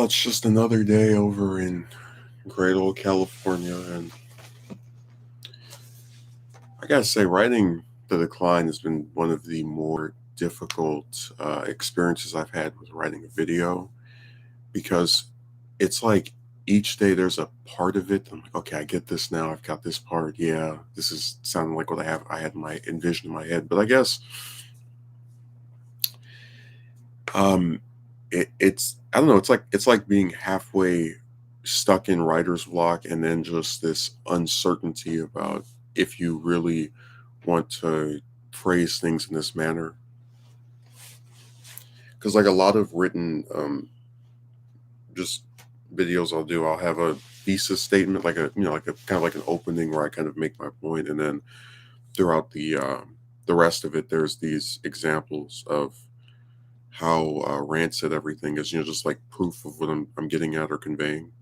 Well, it's just another day over in great old California, and I gotta say, writing The Decline has been one of the more difficult experiences I've had with writing a video because it's like each day there's a part of it. I'm like, okay, I get this now. I've got this part. Yeah, this is sounding like what I had in my envision in my head. But I guess um, it's I don't know. It's like being halfway stuck in writer's block, and then just this uncertainty about if you really want to phrase things in this manner. Because like a lot of written just videos I'll do, I'll have a thesis statement, like a like a kind of like an opening where I kind of make my point, and then throughout the rest of it, there's these examples of how rancid everything is. Just like proof of what I'm getting at or conveying.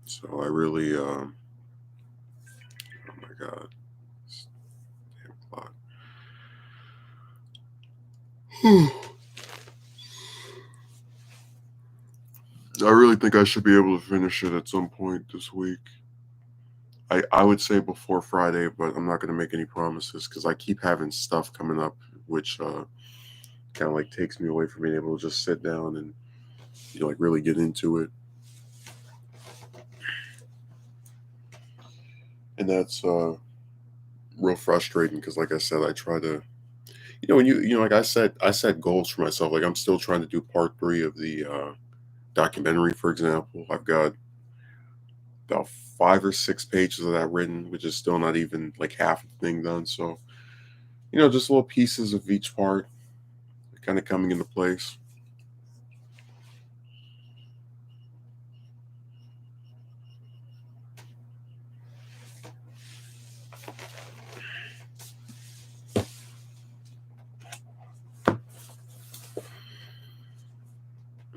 So I really, oh my god, this damn clock. I really think I should be able to finish it at some point this week. I would say before Friday, but I'm not going to make any promises because I keep having stuff coming up, which kind of like takes me away from being able to just sit down and like really get into it. And that's real frustrating because, like I said, I try to, when like I set goals for myself. Like I'm still trying to do part three of the documentary, for example. I've got about 5 or 6 pages of that written, which is still not even like half the thing done. So, just little pieces of each part kind of coming into place.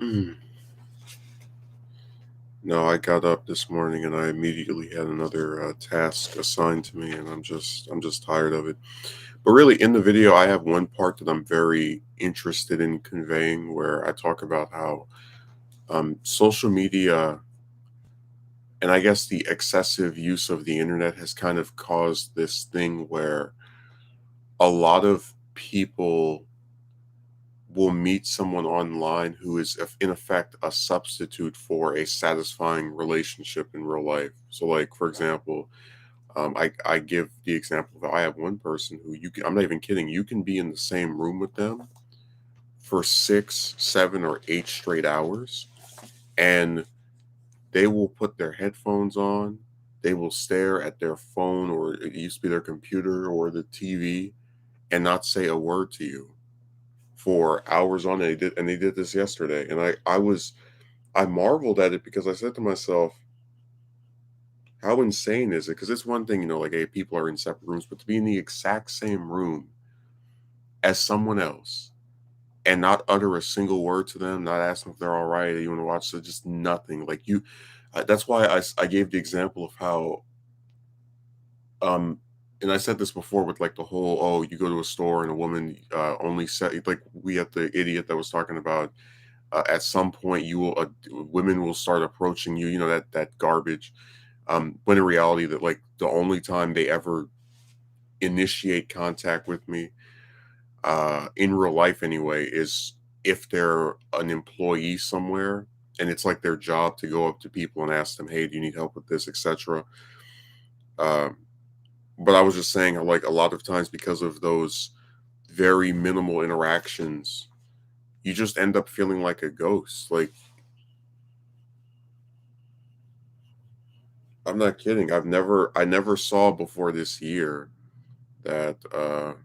Mm. No, I got up this morning and I immediately had another task assigned to me, and I'm just tired of it. But really, in the video, I have one part that I'm very interested in conveying, where I talk about how social media and I guess the excessive use of the internet has kind of caused this thing where a lot of people will meet someone online who is in effect a substitute for a satisfying relationship in real life. So like for example, I give the example of I have one person who I'm not even kidding, you can be in the same room with them for 6, 7, or 8 straight hours, and they will put their headphones on, they will stare at their phone, or it used to be their computer or the TV, and not say a word to you for hours on. And they did this yesterday, and I marveled at it because I said to myself, how insane is it? Because it's one thing, like, hey, people are in separate rooms, but to be in the exact same room as someone else and not utter a single word to them, not ask them if they're all right, you want to watch, so just nothing. Like that's why I gave the example of how, um, and I said this before with like the whole, oh, you go to a store and a woman only said, like we had the idiot that was talking about at some point women will start approaching you, that garbage. When in reality, that like the only time they ever initiate contact with me, in real life anyway, is if they're an employee somewhere and it's like their job to go up to people and ask them, hey, do you need help with this, etc. Um, but I was just saying how, like, a lot of times because of those very minimal interactions, you just end up feeling like a ghost. Like, I'm not kidding. I never saw before this year that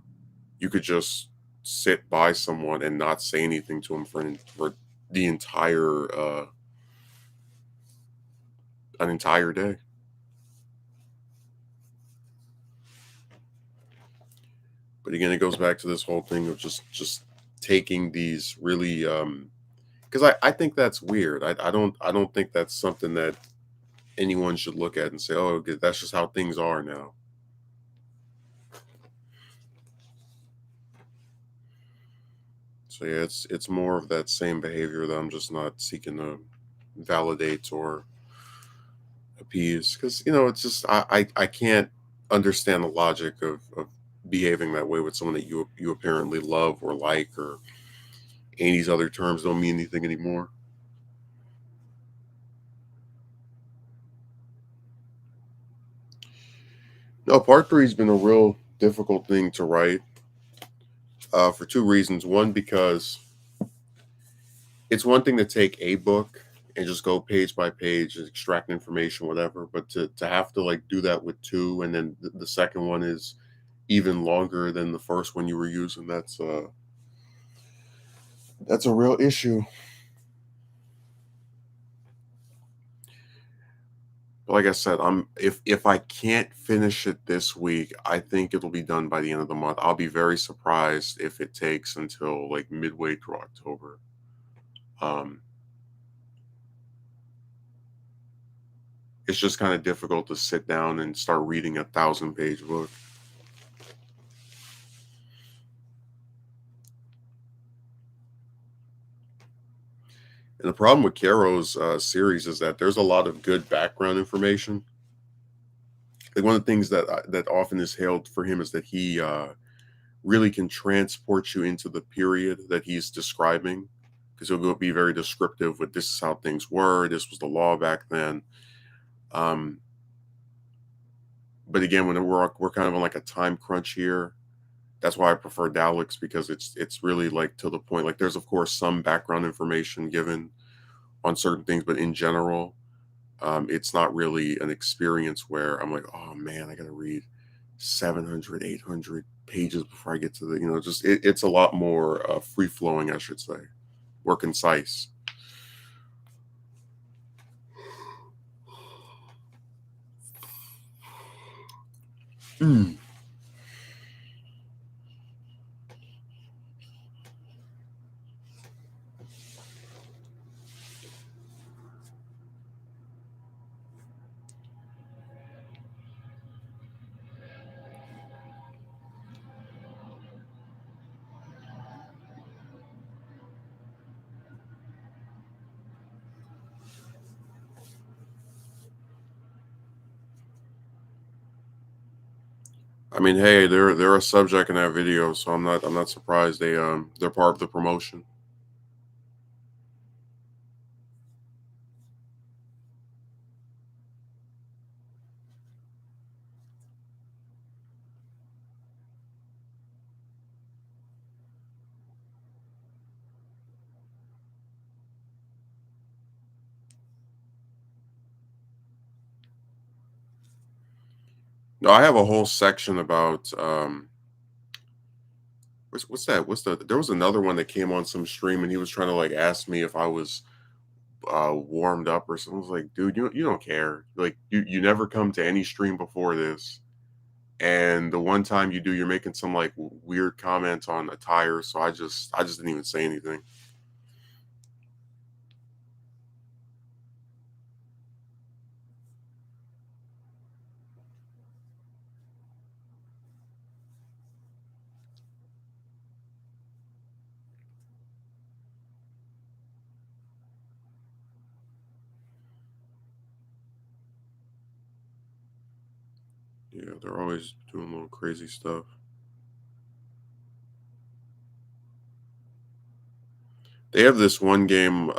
you could just sit by someone and not say anything to them for the entire an entire day. But again, it goes back to this whole thing of just taking these really because I think that's weird. I don't think that's something that anyone should look at and say, oh, okay, that's just how things are now. So yeah, it's more of that same behavior that I'm just not seeking to validate or appease, because it's just I can't understand the logic of behaving that way with someone that you apparently love or like, or any of these other terms don't mean anything anymore. No, part three has been a real difficult thing to write, for two reasons. One, because it's one thing to take a book and just go page by page and extract information, whatever, but to have to like do that with two, and then the second one is even longer than the first one you were using. That's a real issue. But like I said, if I can't finish it this week, I think it'll be done by the end of the month. I'll be very surprised if it takes until like midway through October. Um, it's just kind of difficult to sit down and start reading a 1,000-page book. And the problem with Caro's series is that there's a lot of good background information. Like, one of the things that often is hailed for him is that he really can transport you into the period that he's describing, because he'll be very descriptive with, this is how things were, this was the law back then. Um, but again, when we're kind of on like a time crunch here, that's why I prefer Daleks, because it's really like to the point. Like, there's of course some background information given on certain things, but in general, it's not really an experience where I'm like, oh man, I gotta read 700, 800 pages before I get to the, just it's a lot more free flowing, I should say, or concise. Mm. I mean, hey, they're a subject in that video, so I'm not surprised they're part of the promotion. No, I have a whole section about what's that? There was another one that came on some stream, and he was trying to like ask me if I was warmed up or something. I was like, dude, you don't care. Like, you never come to any stream before this, and the one time you do, you're making some like weird comments on attire. So I just didn't even say anything. Yeah, they're always doing little crazy stuff. They have this one game.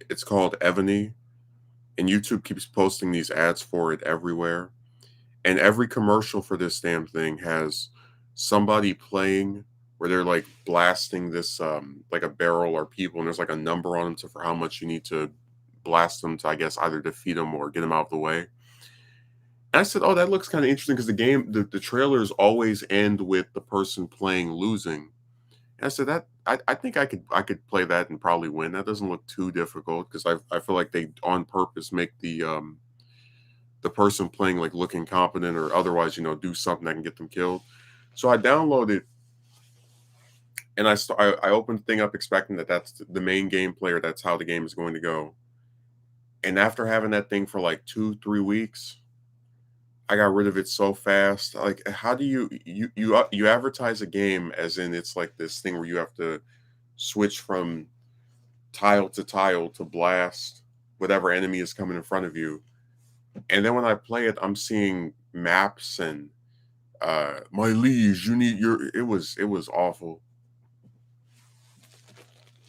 It's called Evany, and YouTube keeps posting these ads for it everywhere. And every commercial for this damn thing has somebody playing where they're like blasting this like a barrel or people, and there's like a number on them to for how much you need to blast them to, I guess, either defeat them or get them out of the way. And I said, oh, that looks kind of interesting, because the trailers always end with the person playing losing. And I said that I think I could play that and probably win. That doesn't look too difficult, because I feel like they on purpose make the person playing like look incompetent, or otherwise, do something that can get them killed. So I downloaded, and I opened the thing up expecting that that's the main game player. That's how the game is going to go. And after having that thing for like 2 3 weeks, I got rid of it so fast. Like, how do you advertise a game as in it's like this thing where you have to switch from tile to tile to blast whatever enemy is coming in front of you. And then when I play it, I'm seeing maps and my liege, you need your it was awful.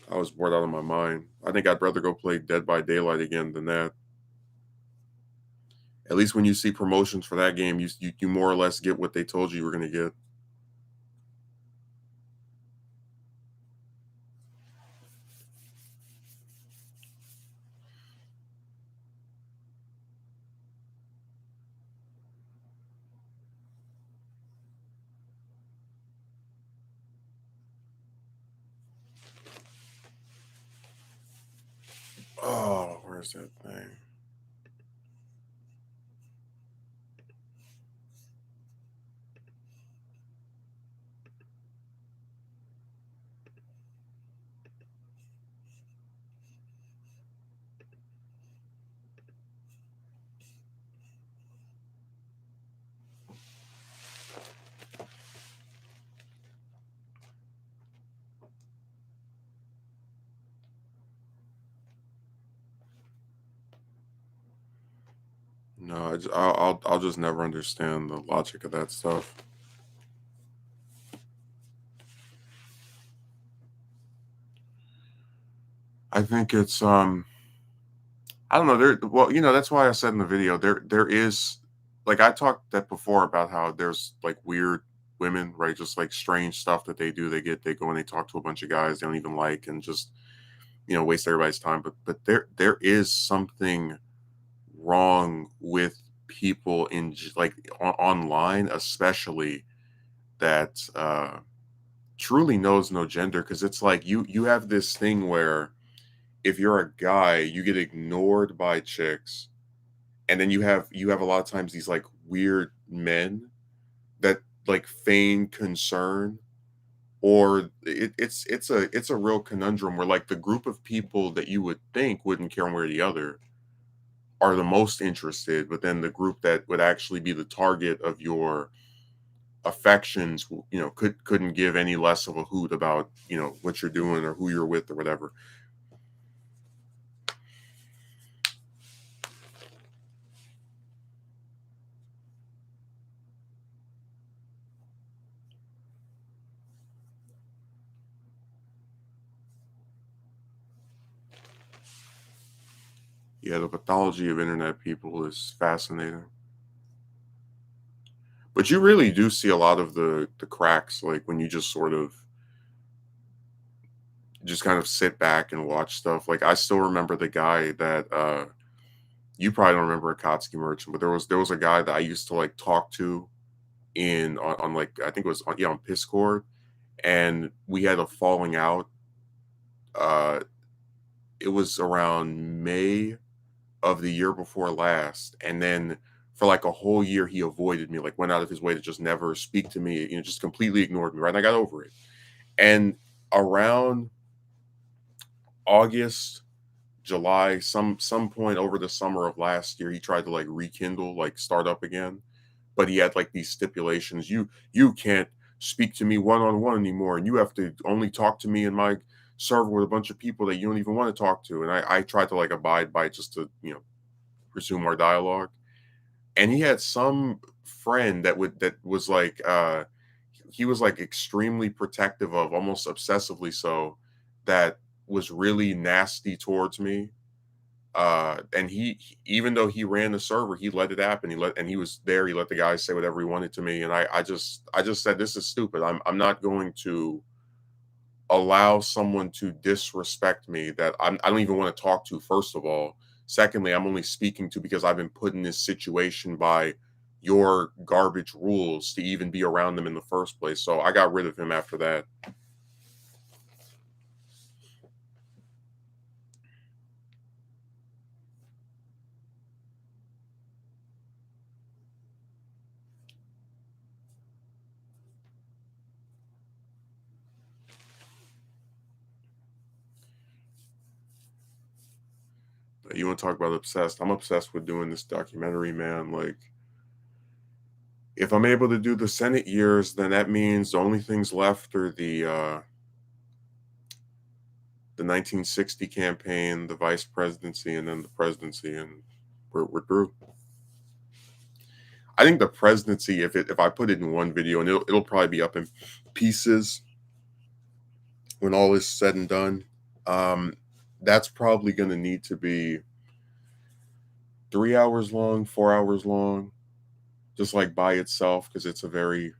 I was bored out of my mind. I think I'd rather go play Dead by Daylight again than that. At least when you see promotions for that game, you more or less get what they told you were going to get. Oh, where's that thing? No, I'll just never understand the logic of that stuff. I think it's I don't know. Well, that's why I said in the video there is like I talked that before about how there's like weird women, right? Just like strange stuff that they do. They go and they talk to a bunch of guys they don't even like and just waste everybody's time. But there is something wrong with people like online, especially that truly knows no gender because it's like you have this thing where if you're a guy, you get ignored by chicks, and then you have a lot of times these like weird men that like feign concern, or it's a real conundrum where like the group of people that you would think wouldn't care one way or the other are the most interested, but then the group that would actually be the target of your affections, couldn't give any less of a hoot about what you're doing or who you're with or whatever. Yeah, the pathology of internet people is fascinating. But you really do see a lot of the cracks, like when you just sort of just kind of sit back and watch stuff. Like I still remember the guy that you probably don't remember Akatsuki Merchant, but there was a guy that I used to like talk to on like I think it was on Discord, and we had a falling out. Uh, it was around May of the year before last, and then for like a whole year he avoided me, like went out of his way to just never speak to me, just completely ignored me. Right, and I got over it. And around August, July, some point over the summer of last year, he tried to like rekindle, like start up again, but he had like these stipulations. You can't speak to me one on one anymore, and you have to only talk to me in my server with a bunch of people that you don't even want to talk to. And I tried to like abide by it just to resume our dialogue. And he had some friend that was like he was like extremely protective of, almost obsessively so, that was really nasty towards me. And even though he ran the server, he let it happen. He was there. He let the guys say whatever he wanted to me, and I just said this is stupid. I'm not going to allow someone to disrespect me that I don't even want to talk to. First of all, secondly, I'm only speaking to because I've been put in this situation by your garbage rules to even be around them in the first place. So I got rid of him after that. You want to talk about obsessed? I'm obsessed with doing this documentary, man. Like, if I'm able to do the Senate years, then that means the only things left are the 1960 campaign, the vice presidency, and then the presidency, and we're through. I think the presidency, if I put it in one video, and it'll probably be up in pieces when all is said and done, that's probably going to need to be 3 hours long, 4 hours long, just like by itself, because it's a very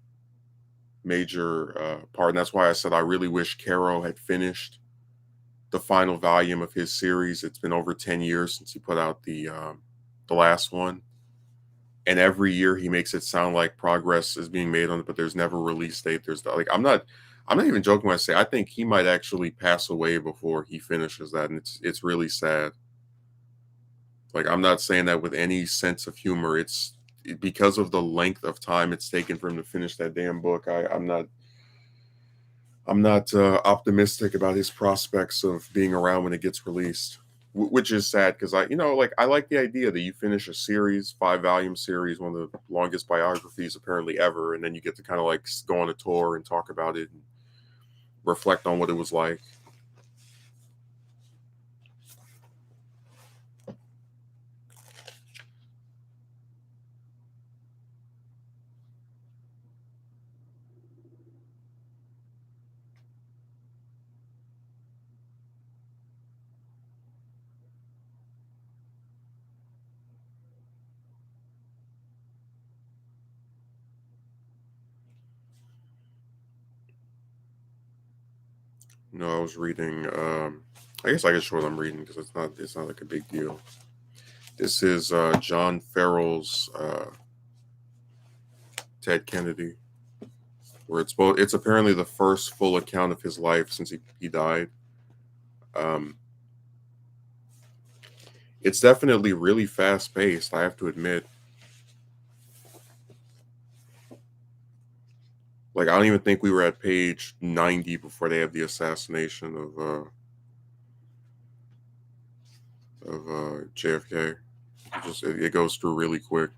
major part. And that's why I said I really wish Caro had finished the final volume of his series. It's been over 10 years since he put out the last one. And every year he makes it sound like progress is being made on it, but there's never a release date. There's like I'm not even joking when I say I think he might actually pass away before he finishes that, and it's really sad. Like I'm not saying that with any sense of humor. It's because of the length of time it's taken for him to finish that damn book. I'm not optimistic about his prospects of being around when it gets released, which is sad because like I like the idea that you finish a series, 5 volume series, one of the longest biographies apparently ever, and then you get to kind of like go on a tour and talk about it and reflect on what it was like. No, I was reading. I guess I can show what I'm reading because it's not like a big deal. This is John Farrell's Ted Kennedy, where it's apparently the first full account of his life since he died. Um, it's definitely really fast paced, I have to admit. Like I don't even think we were at page 90 before they have the assassination of JFK. It goes through really quick.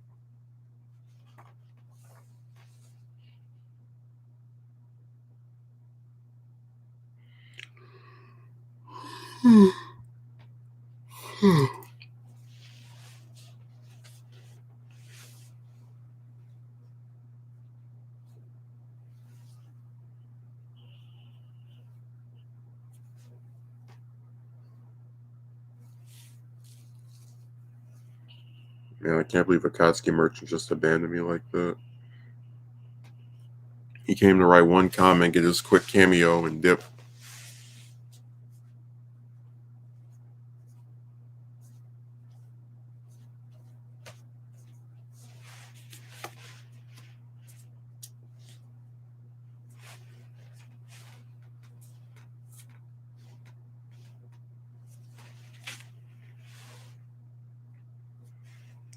Man, I can't believe Akatsuki Merchant just abandoned me like that. He came to write one comment, get his quick cameo, and dip.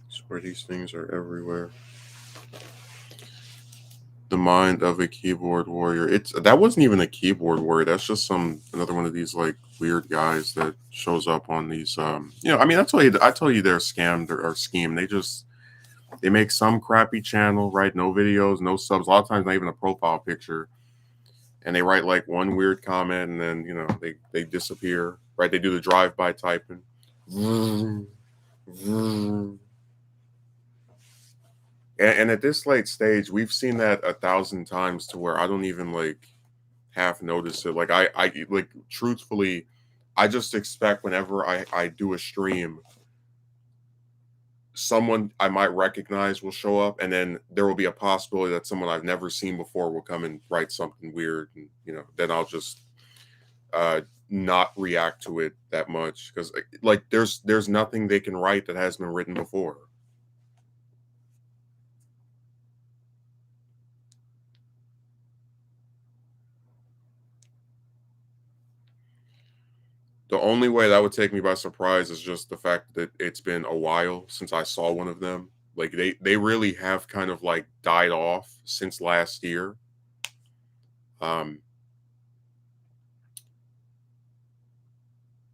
I swear these things are everywhere. The mind of a keyboard warrior. That wasn't even a keyboard warrior. That's just another one of these like weird guys that shows up on these. I mean, I told you they're scammed or schemed. They make some crappy channel, right? No videos, no subs. A lot of times, not even a profile picture, and they write like one weird comment, and then they disappear. Right? They do the drive by typing. Vroom, vroom. And at this late stage, we've seen that 1,000 times to where I don't even like half notice it. Like I like truthfully, I just expect whenever I do a stream, someone I might recognize will show up, and then there will be a possibility that someone I've never seen before will come and write something weird, and then I'll just not react to it that much because like there's nothing they can write that has been written before. The only way that would take me by surprise is just the fact that it's been a while since I saw one of them. Like they really have kind of like died off since last year. Um,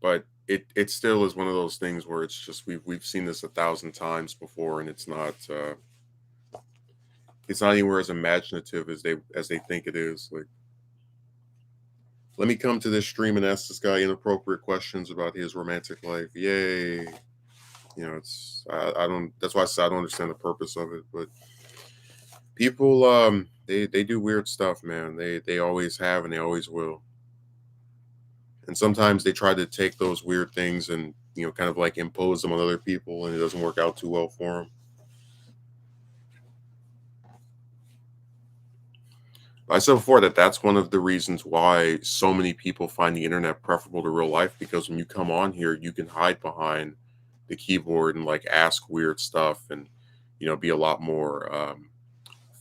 but it still is one of those things where it's just we've seen this 1,000 times before, and it's not anywhere as imaginative as they think it is. Like Let me come to this stream and ask this guy inappropriate questions about his romantic life. Yay. It's I don't that's why I said I don't understand the purpose of it, but people they do weird stuff, man. They always have and they always will. And sometimes they try to take those weird things and kind of like impose them on other people, and it doesn't work out too well for them. I said before that that's one of the reasons why so many people find the internet preferable to real life, because when you come on here, you can hide behind the keyboard and like ask weird stuff and be a lot more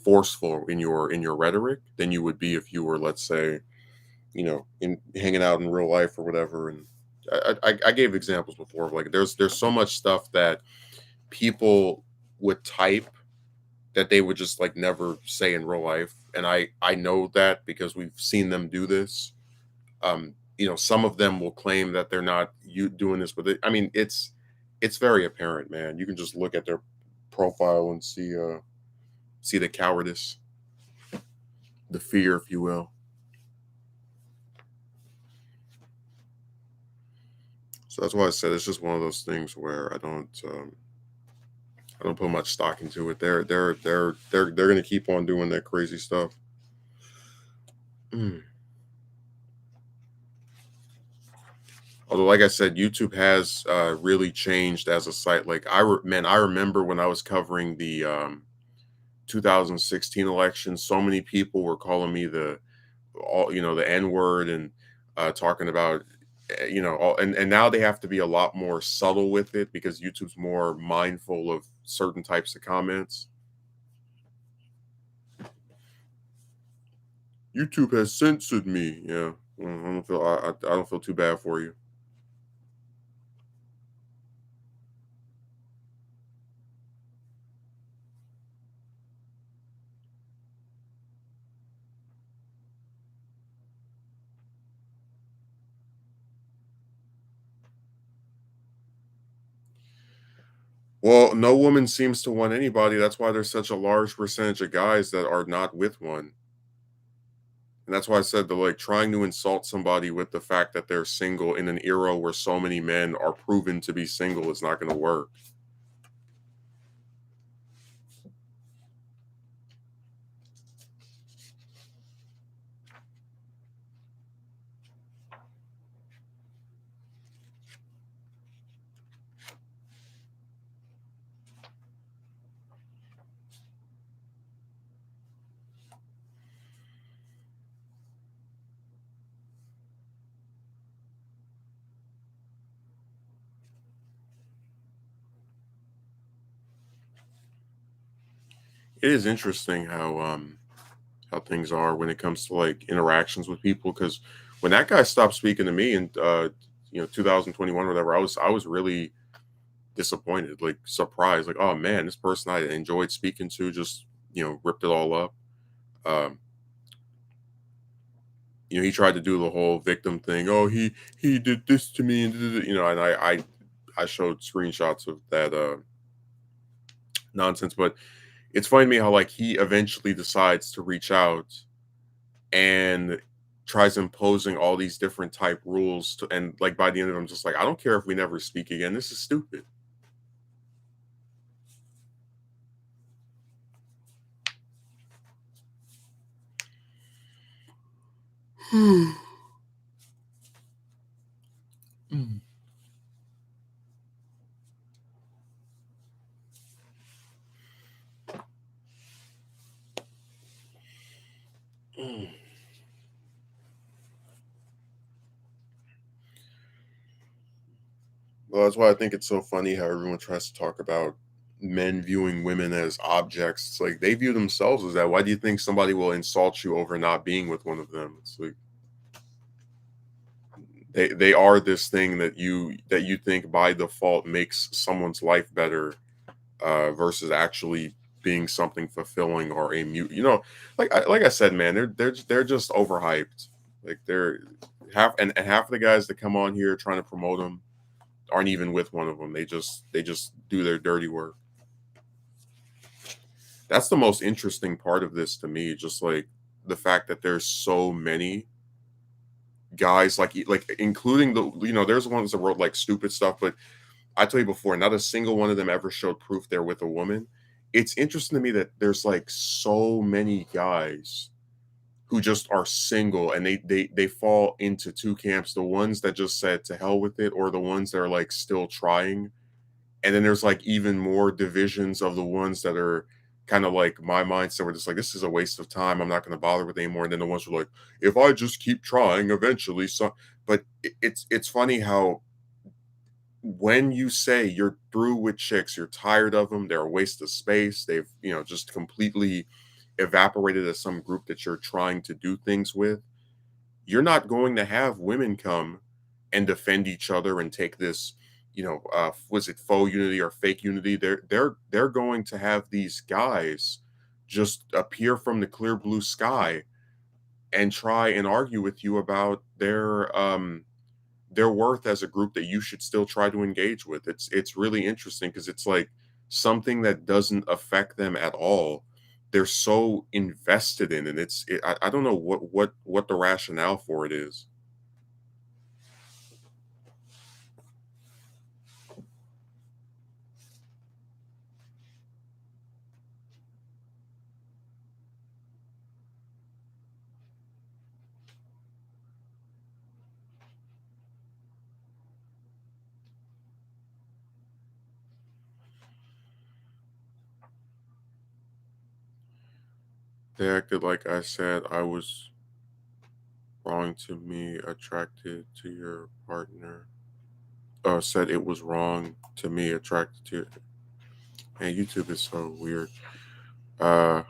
forceful in your rhetoric than you would be if you were, let's say, in hanging out in real life or whatever. And I gave examples before of like there's so much stuff that people would type that they would just like never say in real life, and I know that because we've seen them do this. Some of them will claim that they're not you doing this, but I mean it's very apparent, man. You can just look at their profile and see the cowardice, the fear, if you will. So that's why I said it's just one of those things where I don't put much stock into it. They're gonna keep on doing that crazy stuff. Mm. Although, like I said, YouTube has really changed as a site. Like man, I remember when I was covering the 2016 election, so many people were calling me the N word and talking about and now they have to be a lot more subtle with it because YouTube's more mindful of certain types of comments. YouTube has censored me. Yeah, I don't feel I don't feel too bad for you. Well, no woman seems to want anybody. That's why there's such a large percentage of guys that are not with one. And that's why I said that like trying to insult somebody with the fact that they're single in an era where so many men are proven to be single is not going to work. It is interesting how things are when it comes to like interactions with people, because when that guy stopped speaking to me in 2021 or whatever, I was really disappointed, like surprised, like, oh man, this person I enjoyed speaking to just ripped it all up. Um, he tried to do the whole victim thing. Oh, he did this to me, and and I showed screenshots of that nonsense. But it's funny to me how like he eventually decides to reach out and tries imposing all these different type rules to, and like by the end of it, I'm just like, I don't care if we never speak again. This is stupid. Mm. Mm. Well, that's why I think it's so funny how everyone tries to talk about men viewing women as objects. It's like they view themselves as that. Why do you think somebody will insult you over not being with one of them? It's like they are this thing that you think by default makes someone's life better, versus actually being something fulfilling or a mute. Like I said, man, they're just overhyped. Like they're and half of the guys that come on here trying to promote them aren't even with one of them. They just do their dirty work. That's the most interesting part of this to me. Just like the fact that there's so many guys like including there's ones that wrote like stupid stuff, but I tell you before, not a single one of them ever showed proof they're with a woman. It's interesting to me that there's like so many guys who just are single, and they fall into two camps: the ones that just said to hell with it, or the ones that are like still trying. And then there's like even more divisions of the ones that are kind of like my mindset, where just like, this is a waste of time, I'm not going to bother with it anymore. And then the ones who are like, if I just keep trying, eventually. So but it's funny how when you say you're through with chicks, you're tired of them, they're a waste of space, they've just completely evaporated as some group that you're trying to do things with, you're not going to have women come and defend each other and take this, was it faux unity or fake unity? They're going to have these guys just appear from the clear blue sky and try and argue with you about their worth as a group that you should still try to engage with. It's really interesting because it's like something that doesn't affect them at all. They're so invested in it. I don't know what the rationale for it is. They acted like I said I was wrong to me attracted to your partner. Said it was wrong to me attracted to. Man, YouTube is so weird. Uh,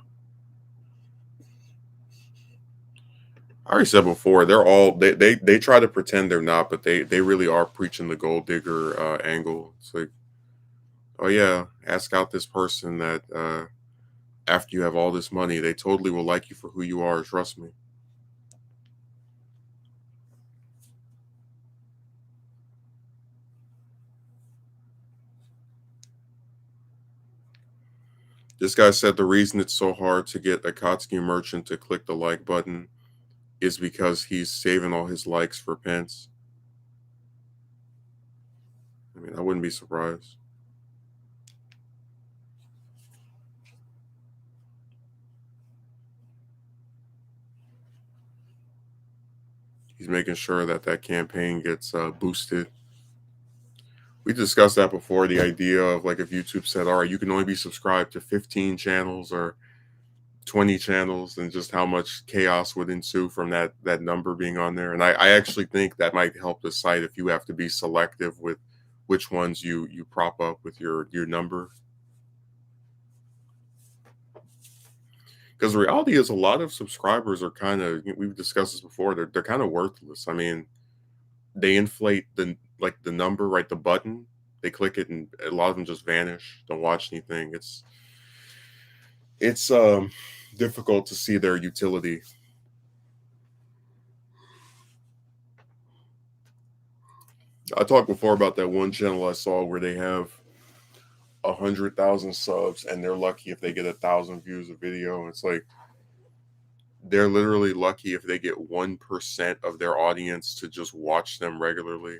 I already said before, they try to pretend they're not, but they really are preaching the gold digger angle. It's like, oh yeah, ask out this person that after you have all this money, they totally will like you for who you are. Trust me. This guy said the reason it's so hard to get a Kotsky merchant to click the like button is because he's saving all his likes for Pence. I mean, I wouldn't be surprised. He's making sure that that campaign gets boosted. We discussed that before. The idea of like if YouTube said, "All right, you can only be subscribed to 15 channels or 20 channels," and just how much chaos would ensue from that number being on there. And I actually think that might help the site if you have to be selective with which ones you prop up with your number. Because the reality is, a lot of subscribers are kind of, we've discussed this before, they're kind of worthless. I mean, they inflate the number, right? The button, they click it, and a lot of them just vanish. Don't watch anything. It's difficult to see their utility. I talked before about that one channel I saw where they have 100,000 subs, and they're lucky if they get 1,000 views a video. It's like they're literally lucky if they get 1% of their audience to just watch them regularly.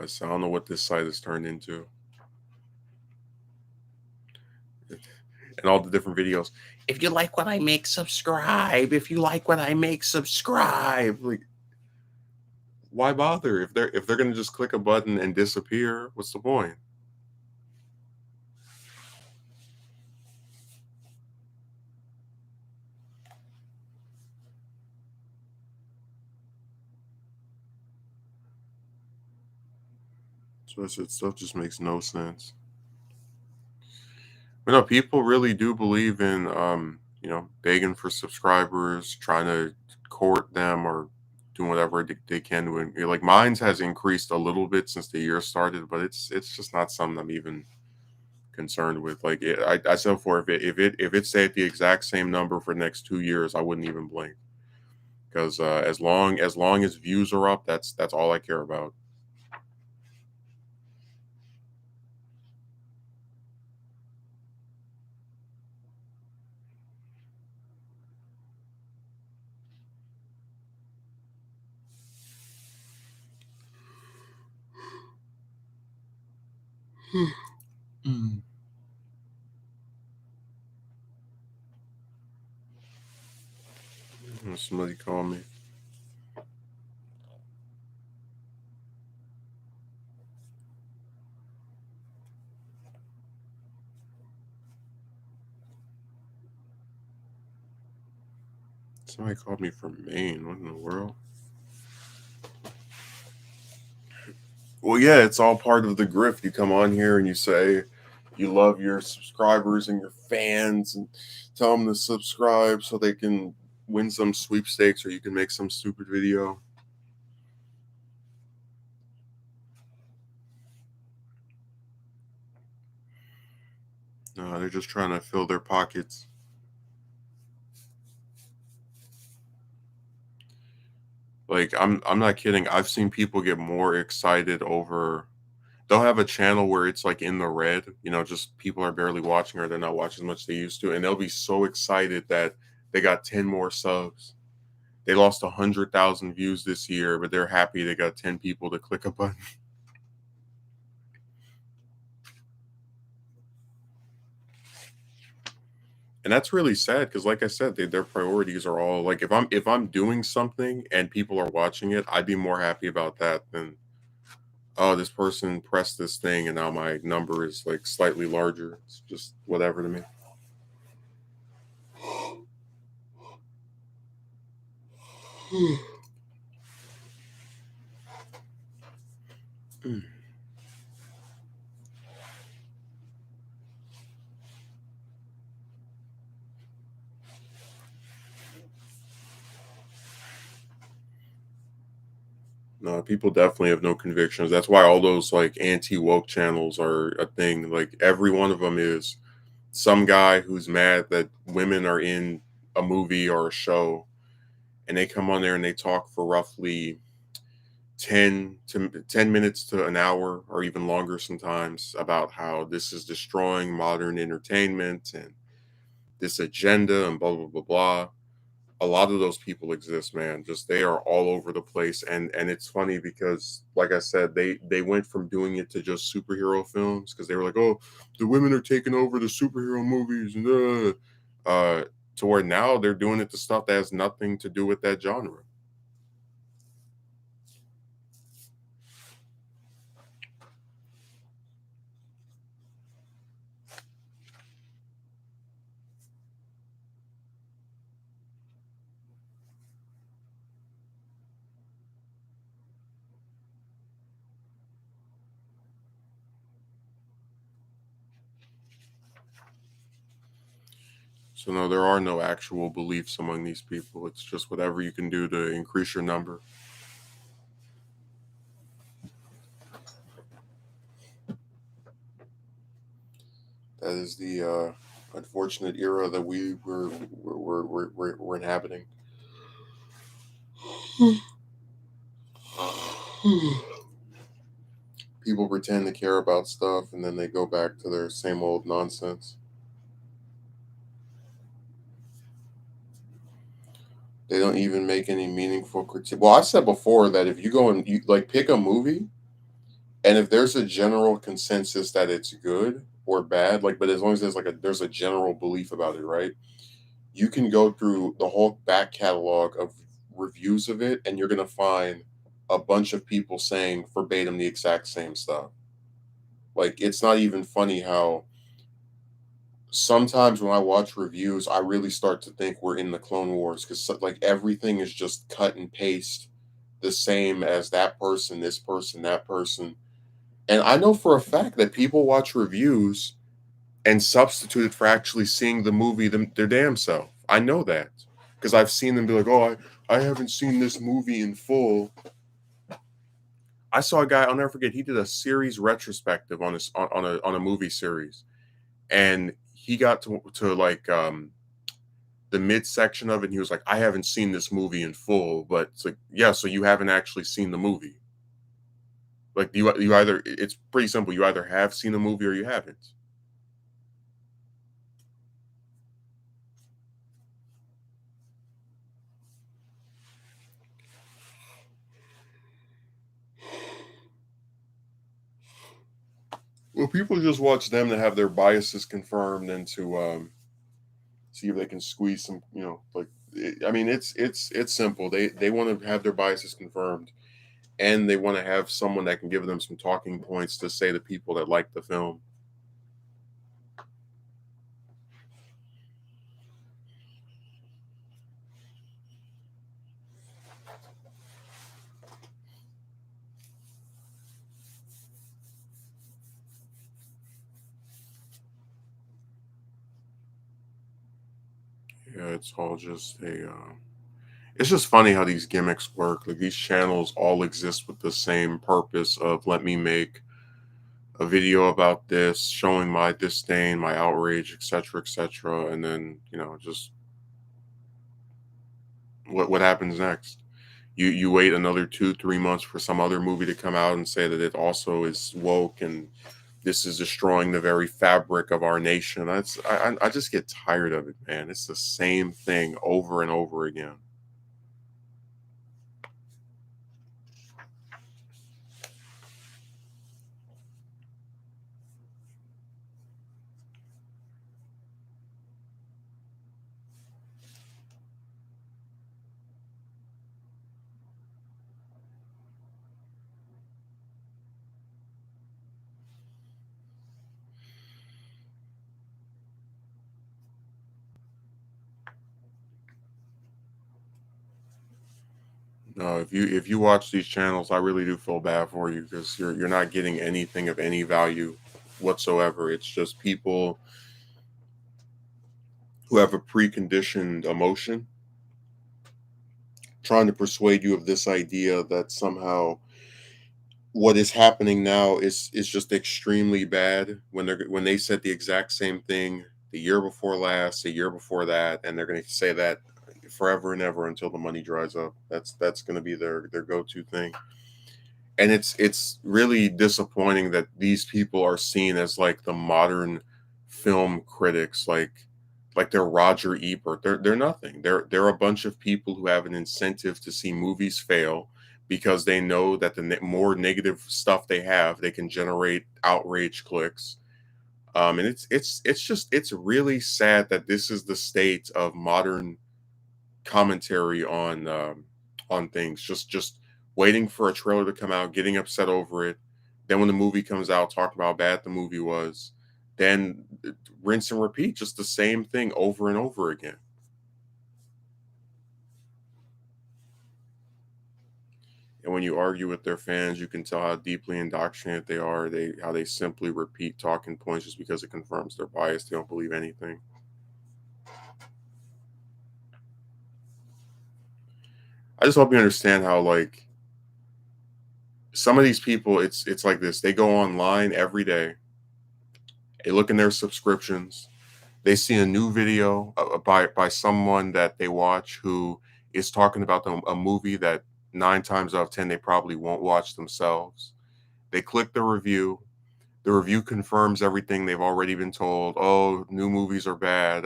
So I don't know what this site has turned into. And all the different videos. If you like what I make, subscribe. If you like what I make, subscribe. Like, why bother? If they're gonna just click a button and disappear, what's the point? So that stuff just makes no sense. But no, people really do believe in begging for subscribers, trying to court them or doing whatever they can to like mine's has increased a little bit since the year started, but it's just not something I'm even concerned with. Like I said before, if it stayed at the exact same number for the next 2 years, I wouldn't even blink. Because as long as views are up, that's all I care about. Mm. Somebody call me. Somebody called me from Maine. What in the world? Well, yeah, it's all part of the grift. You come on here and you say you love your subscribers and your fans and tell them to subscribe so they can win some sweepstakes or you can make some stupid video. No, they're just trying to fill their pockets. Like I'm not kidding. I've seen people get more excited over they'll have a channel where it's like in the red, just people are barely watching or they're not watching as much as they used to, and they'll be so excited that they got 10 more subs. They lost 100,000 views this year, but they're happy they got 10 people to click a button. And that's really sad because, like I said, their priorities are all like if I'm doing something and people are watching it, I'd be more happy about that than oh, this person pressed this thing and now my number is like slightly larger. It's just whatever to me. No, people definitely have no convictions. That's why all those like anti woke channels are a thing. Like every one of them is some guy who's mad that women are in a movie or a show, and they come on there and they talk for roughly 10 minutes to an hour or even longer sometimes about how this is destroying modern entertainment and this agenda and blah blah blah blah. A lot of those people exist, man. Just they are all over the place, and it's funny because like I said, they went from doing it to just superhero films because they were like, oh, the women are taking over the superhero movies and to where now they're doing it to stuff that has nothing to do with that genre. So no, there are no actual beliefs among these people. It's just whatever you can do to increase your number. That is the unfortunate era that we're inhabiting. People pretend to care about stuff and then they go back to their same old nonsense. They don't even make any meaningful critique. Well, I said before that if you go and you like pick a movie and if there's a general consensus that it's good or bad, like but as long as there's a general belief about it, right? You can go through the whole back catalog of reviews of it and you're going to find a bunch of people saying verbatim the exact same stuff. Like it's not even funny how sometimes when I watch reviews, I really start to think we're in the Clone Wars because like everything is just cut and paste the same as that person, this person, that person. And I know for a fact that people watch reviews and substitute it for actually seeing the movie their damn self. I know that because I've seen them be like, "Oh, I haven't seen this movie in full." I saw a guy I'll never forget. He did a series retrospective on this on a movie series, and he got to like the midsection of it. And he was like, "I haven't seen this movie in full," but it's like, yeah, so you haven't actually seen the movie. Like you either it's pretty simple. You either have seen the movie or you haven't. Well, people just watch them to have their biases confirmed and to see if they can squeeze some, like I mean, it's simple. They want to have their biases confirmed, and they want to have someone that can give them some talking points to say to people that like the film. Yeah, it's all just a. It's just funny how these gimmicks work. Like these channels all exist with the same purpose of let me make a video about this, showing my disdain, my outrage, etc., etc., and then just what happens next. You wait another 2 3 months for some other movie to come out and say that it also is woke and this is destroying the very fabric of our nation. I just get tired of it, man. It's the same thing over and over again. No, if you watch these channels, I really do feel bad for you because you're not getting anything of any value whatsoever. It's just people who have a preconditioned emotion trying to persuade you of this idea that somehow what is happening now is just extremely bad when they said the exact same thing the year before last, the year before that, and they're going to say that forever and ever until the money dries up. That's going to be their go-to thing. And it's really disappointing that these people are seen as like the modern film critics, like they're Roger Ebert. They're nothing. They're a bunch of people who have an incentive to see movies fail because they know that the more negative stuff they have, they can generate outrage clicks. And it's really sad that this is the state of modern commentary on things. Just waiting for a trailer to come out, getting upset over it. Then when the movie comes out, talking about how bad the movie was. Then rinse and repeat, just the same thing over and over again. And when you argue with their fans, you can tell how deeply indoctrinated they are. They simply repeat talking points just because it confirms their bias. They don't believe anything. I just hope you understand how like some of these people, it's like this. They go online every day. They look in their subscriptions. They see a new video by someone that they watch who is talking about a movie that 9 times out of 10 they probably won't watch themselves. They click the review. The review confirms everything they've already been told. Oh, new movies are bad.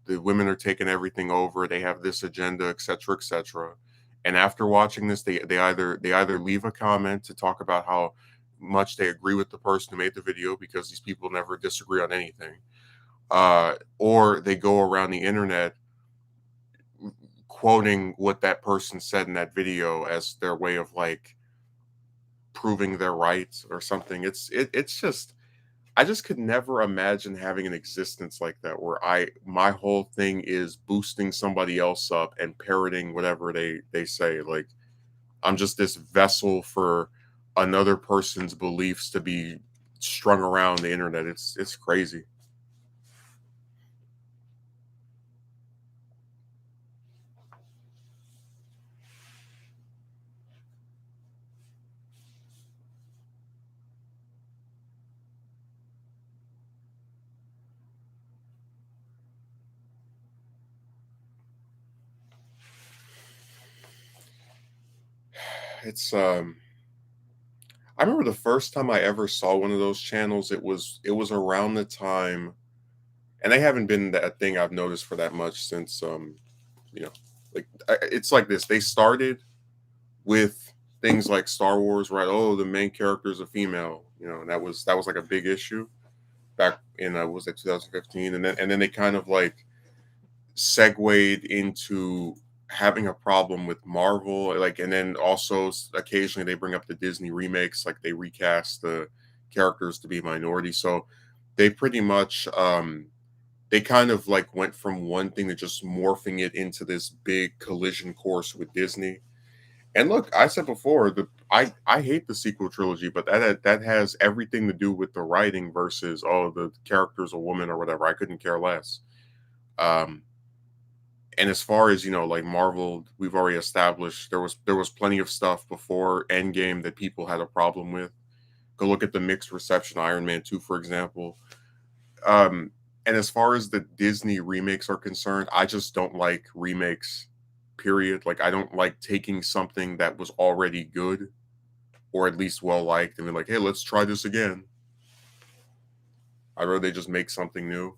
The women are taking everything over. They have this agenda, etc., etc. And after watching this, they either leave a comment to talk about how much they agree with the person who made the video because these people never disagree on anything, or they go around the internet quoting what that person said in that video as their way of like proving their rights or something. It's just I just could never imagine having an existence like that where my whole thing is boosting somebody else up and parroting whatever they say. Like I'm just this vessel for another person's beliefs to be strung around the internet. It's crazy. It's I remember the first time I ever saw one of those channels, it was around the time, and they haven't been that thing I've noticed for that much since you know, like it's like this. They started with things like Star Wars, right? Oh, the main character is a female, and that was like a big issue back in was it 2015, and then they kind of like segued into having a problem with Marvel, like, and then also occasionally they bring up the Disney remakes, like they recast the characters to be minority. So they pretty much they kind of like went from one thing to just morphing it into this big collision course with Disney. And look, I said before, I hate the sequel trilogy, but that has everything to do with the writing versus the character's a woman or whatever. I couldn't care less. Um, and as far as like Marvel, we've already established there was plenty of stuff before Endgame that people had a problem with. Go look at the mixed reception Iron Man 2, for example. Um, and as far as the Disney remakes are concerned, I just don't like remakes, period. Like, I don't like taking something that was already good or at least well liked and be like, hey, let's try this again. I'd rather they just make something new.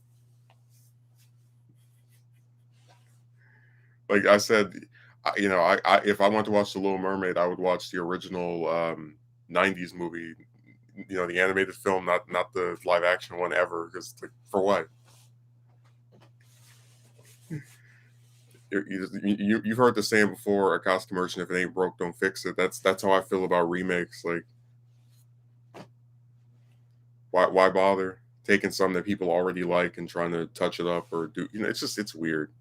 Like I said, I if I want to watch The Little Mermaid, I would watch the original 90s movie, the animated film, not the live action one ever. Because for what? You've heard the saying before, a costume merchant, if it ain't broke, don't fix it. That's how I feel about remakes. Like, why bother taking something that people already like and trying to touch it up or do? It's weird.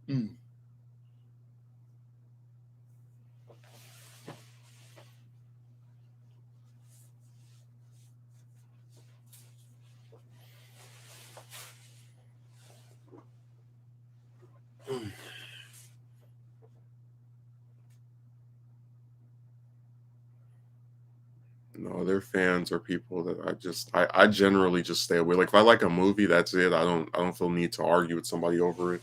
Mm. No, their fans are people that I generally just stay away. Like, if I like a movie, that's it. I don't feel need to argue with somebody over it.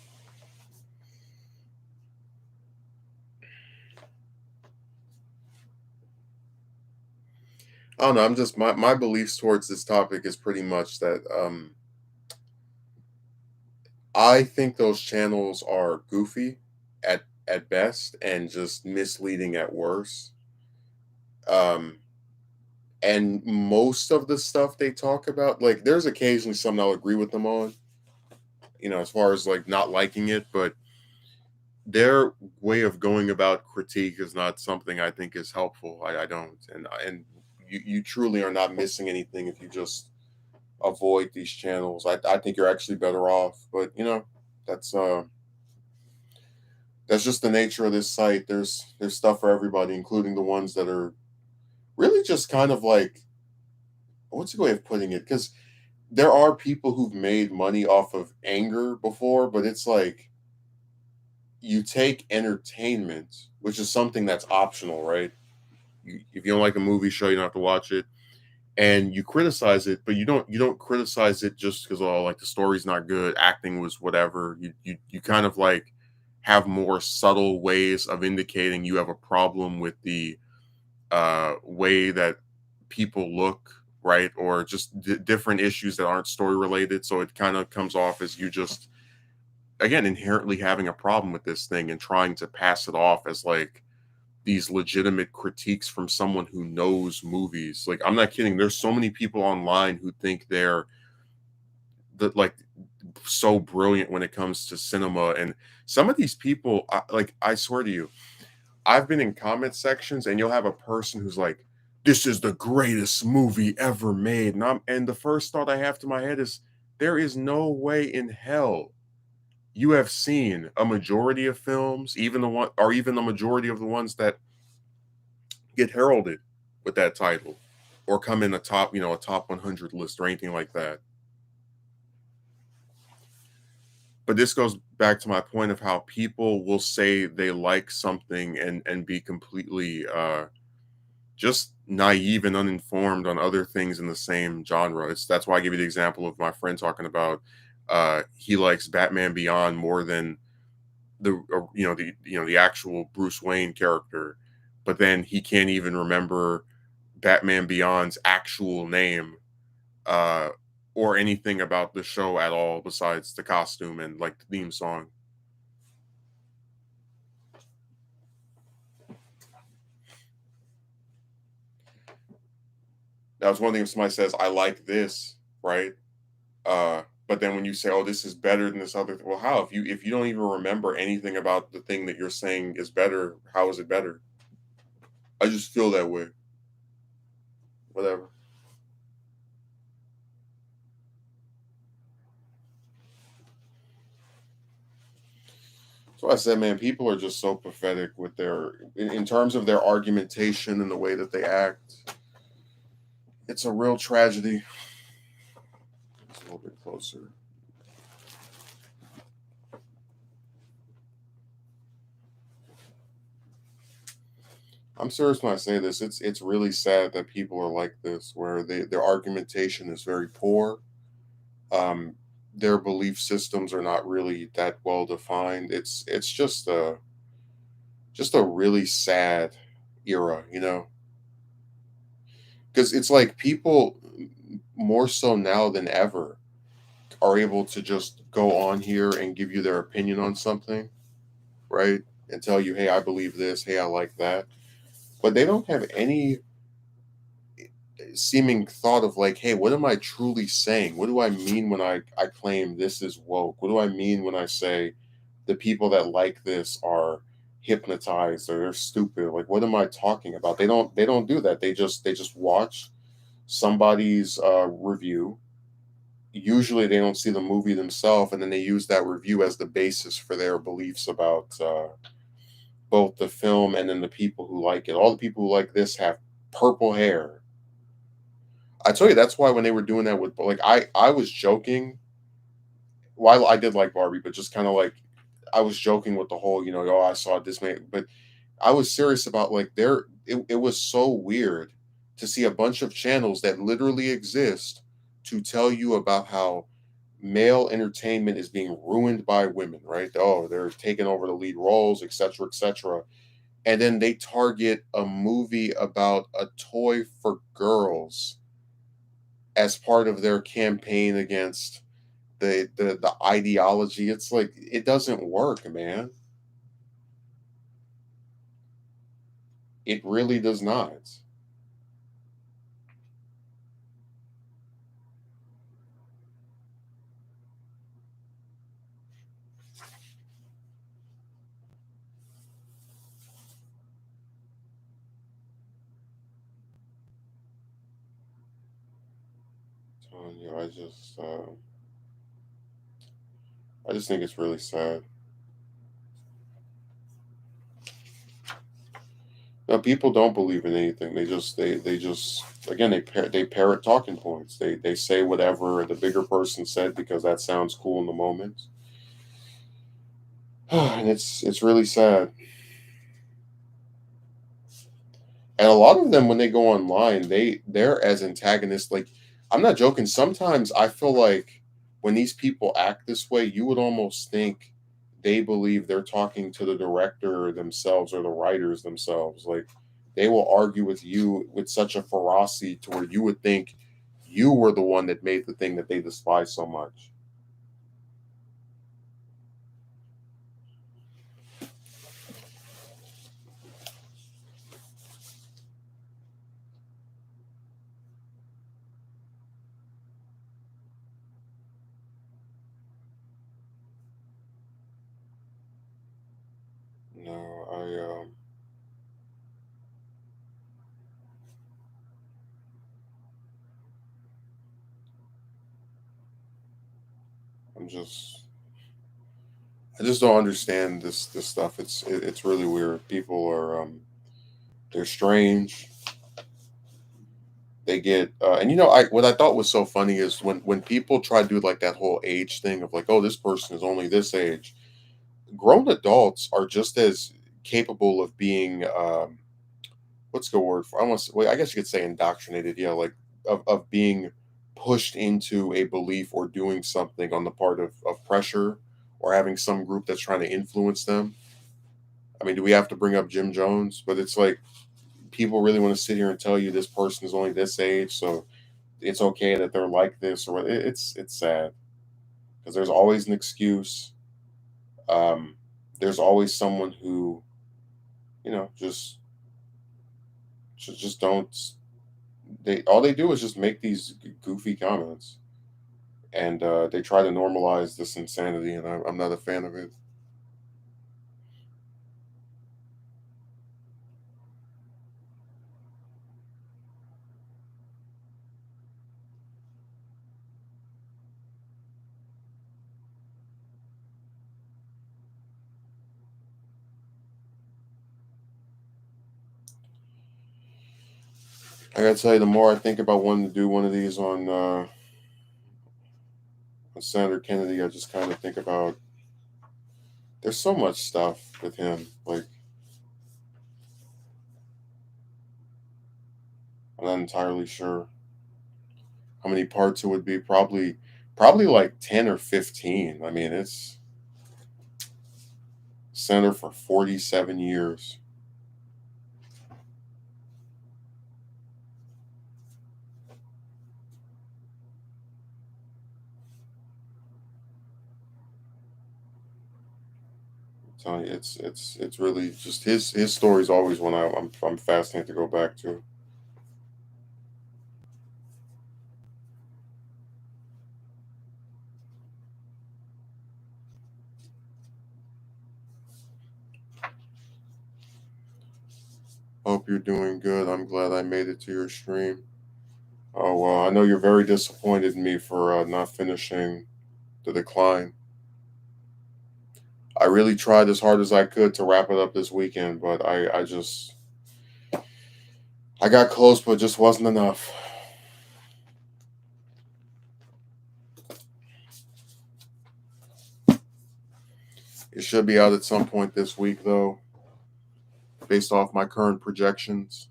I don't know. I'm just my beliefs towards this topic is pretty much that I think those channels are goofy at best and just misleading at worst. Um and most of the stuff they talk about, like, there's occasionally something I'll agree with them on, as far as like not liking it, but their way of going about critique is not something I think is helpful. I don't, and you truly are not missing anything if you just avoid these channels. I think you're actually better off, but that's uh that's just the nature of this site. There's stuff for everybody, including the ones that are really just kind of like, what's the way of putting it? Because there are people who've made money off of anger before, but it's like you take entertainment, which is something that's optional, right? If you don't like a movie show, you don't have to watch it, and you criticize it, but you don't criticize it just because, oh, like, the story's not good, acting was whatever. You kind of like have more subtle ways of indicating you have a problem with the way that people look, right, or just different issues that aren't story related. So it kind of comes off as you just, again, inherently having a problem with this thing and trying to pass it off as like these legitimate critiques from someone who knows movies. Like, I'm not kidding. There's so many people online who think they're like so brilliant when it comes to cinema, and some of these people, like, I swear to you, I've been in comment sections and you'll have a person who's like, "This is the greatest movie ever made," and the first thought I have to my head is, there is no way in hell you have seen a majority of films, even the one, or even the majority of the ones that get heralded with that title, or come in a top 100 list or anything like that. But this goes back to my point of how people will say they like something and be completely just naive and uninformed on other things in the same genre. That's why I give you the example of my friend talking about he likes Batman Beyond more than the actual Bruce Wayne character, but then he can't even remember Batman Beyond's actual name. Uh, or anything about the show at all besides the costume and like the theme song. That was one thing if somebody says, I like this, right? But then when you say, oh, this is better than this other well, how? If you don't even remember anything about the thing that you're saying is better, how is it better? I just feel that way. Whatever. So I said, man, people are just so pathetic with in terms of their argumentation and the way that they act. It's a real tragedy. It's a little bit closer. I'm serious when I say this. It's really sad that people are like this, where their argumentation is very poor. Um, their belief systems are not really that well defined. It's just a really sad era, you know, because it's like people more so now than ever are able to just go on here and give you their opinion on something, right? And tell you, hey, I believe this, hey, I like that. But they don't have any seeming thought of like, hey, what am I truly saying? What do I mean when I claim this is woke? What do I mean when I say the people that like this are hypnotized or they're stupid? Like, what am I talking about? They don't do that. They just watch somebody's review. Usually they don't see the movie themselves, and then they use that review as the basis for their beliefs about both the film and then the people who like it. All the people who like this have purple hair. I tell you, that's why when they were doing that with like I was joking. While I did like Barbie, but just kind of like I was joking with the whole, oh, I saw this man, but I was serious about like it was so weird to see a bunch of channels that literally exist to tell you about how male entertainment is being ruined by women, right? Oh, they're taking over the lead roles, etc., etc. And then they target a movie about a toy for girls as part of their campaign against the ideology. It's like it doesn't work, man. It really does not. Telling you, I just think it's really sad. Now, people don't believe in anything. They just again they parrot talking points. They say whatever the bigger person said because that sounds cool in the moment, and it's really sad. And a lot of them when they go online, they're as antagonists. Like I'm not joking. Sometimes I feel like when these people act this way, you would almost think they believe they're talking to the director themselves or the writers themselves. Like they will argue with you with such a ferocity to where you would think you were the one that made the thing that they despise so much. No, I'm just I just don't understand this stuff. It's really weird. People are they're strange. They get and I what I thought was so funny is when people try to do like that whole age thing of like, oh, this person is only this age. Grown adults are just as capable of being what's the word for, I almost, well, I guess you could say indoctrinated, yeah, like of being pushed into a belief or doing something on the part of pressure or having some group that's trying to influence them. I mean, do we have to bring up Jim Jones? But it's like people really want to sit here and tell you this person is only this age, so it's okay that they're like this, or it's sad because there's always an excuse. Um, there's always someone who, just don't. They all they do is just make these goofy comments, and they try to normalize this insanity, and I'm not a fan of it. I gotta tell you, the more I think about wanting to do one of these on Senator Kennedy, I just kind of think about there's so much stuff with him. Like, I'm not entirely sure how many parts it would be. Probably like 10 or 15. I mean, it's senator for 47 years. I'm telling you, it's really just his story is always one I'm fascinated to go back to. Hope you're doing good. I'm glad I made it to your stream. Oh well, I know you're very disappointed in me for not finishing the decline. I really tried as hard as I could to wrap it up this weekend, but I got close, but it just wasn't enough. It should be out at some point this week, though, based off my current projections.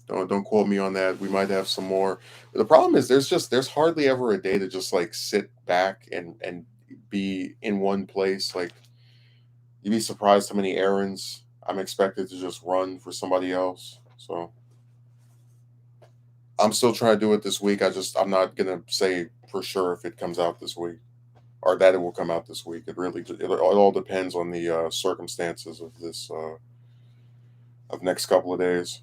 Don't quote me on that. We might have some more. The problem is there's hardly ever a day to just like sit back and be in one place. Like you'd be surprised how many errands I'm expected to just run for somebody else. So I'm still trying to do it this week. I'm not gonna say for sure if it comes out this week or that it will come out this week. It all depends on the circumstances of this of next couple of days.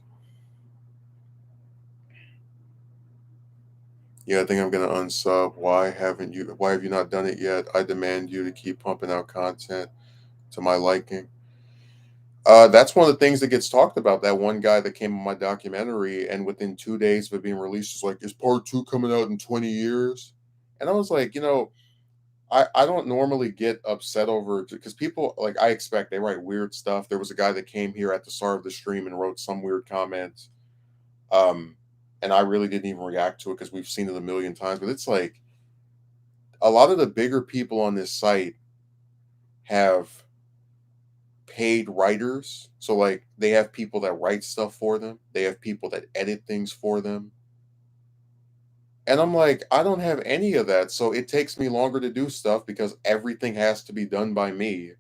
Yeah, I think I'm gonna unsub. Why have you not done it yet? I demand you to keep pumping out content to my liking. That's one of the things that gets talked about. That one guy that came on my documentary, and within 2 days of it being released, is like, "Is part two coming out in 20 years?" And I was like, I don't normally get upset over because people like I expect they write weird stuff. There was a guy that came here at the start of the stream and wrote some weird comment, um, and I really didn't even react to it because we've seen it a million times. But it's like a lot of the bigger people on this site have paid writers. So like they have people that write stuff for them. They have people that edit things for them. And I'm like, I don't have any of that. So it takes me longer to do stuff because everything has to be done by me.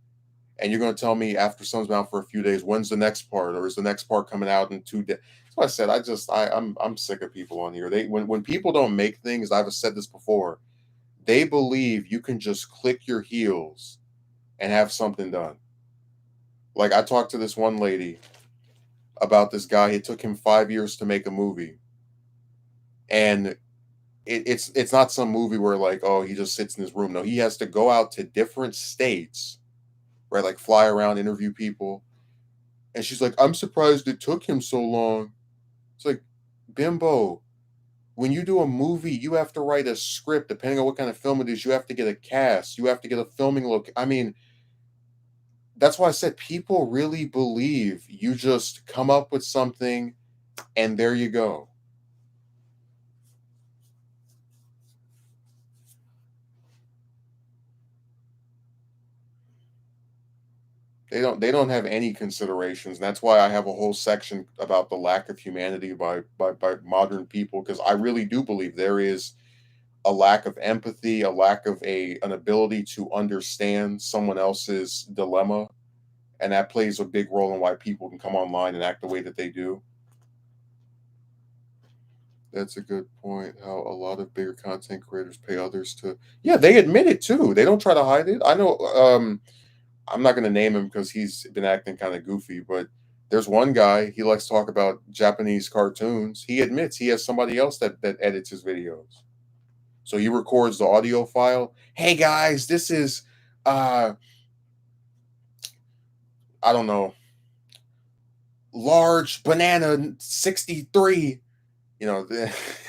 And you're going to tell me after someone's been out for a few days, when's the next part, or is the next part coming out in 2 days? That's what I said. I'm sick of people on here. When people don't make things, I've said this before. They believe you can just click your heels and have something done. Like I talked to this one lady about this guy. It took him 5 years to make a movie, and it's not some movie where like oh he just sits in his room. No, he has to go out to different states, right? Like fly around, interview people. And she's like, I'm surprised it took him so long. It's like, bimbo, when you do a movie, you have to write a script. Depending on what kind of film it is, you have to get a cast. You have to get a filming look. I mean, that's why I said people really believe you just come up with something and there you go. They don't have any considerations. And that's why I have a whole section about the lack of humanity by modern people because I really do believe there is a lack of empathy, a lack of an ability to understand someone else's dilemma, and that plays a big role in why people can come online and act the way that they do. That's a good point. How a lot of bigger content creators pay others to. Yeah, they admit it too. They don't try to hide it. I know. I'm not going to name him because he's been acting kind of goofy, but there's one guy, he likes to talk about Japanese cartoons. He admits he has somebody else that edits his videos. So he records the audio file. Hey guys, this is uh I don't know, large banana 63, you know,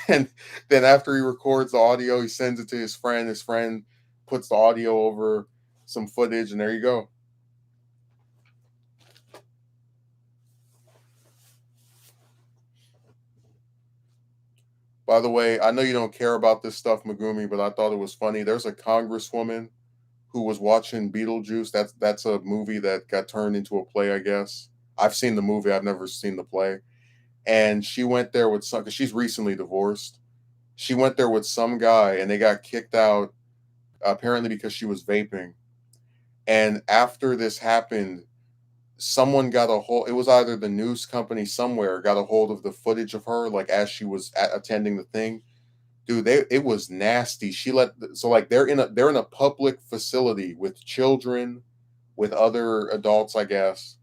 and then after he records the audio, he sends it to his friend. His friend puts the audio over some footage and there you go. By the way, I know you don't care about this stuff, Megumi, but I thought it was funny. There's a congresswoman who was watching Beetlejuice. That's a movie that got turned into a play, I guess. I've seen the movie, I've never seen the play. And she went there with some, because she's recently divorced. She went there with some guy and they got kicked out apparently because she was vaping. And after this happened, someone got a hold, it was either the news company somewhere got a hold of the footage of her like as she was attending the thing. Dude, they, it was nasty. She let, so like they're in a public facility with children, with other adults, I guess.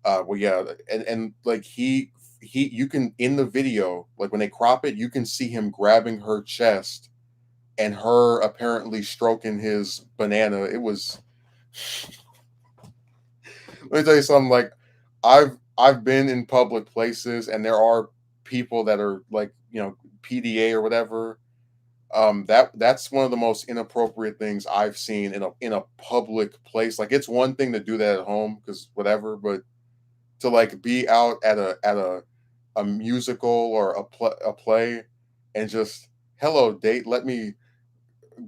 Well, yeah, and like he you can, in the video, like when they crop it, you can see him grabbing her chest and her apparently stroking his banana. It was, let me tell you something. Like, I've been in public places, and there are people that are like, you know, PDA or whatever. That's one of the most inappropriate things I've seen in a public place. Like, it's one thing to do that at home because whatever, but to like be out at a musical or a play and just, hello date, let me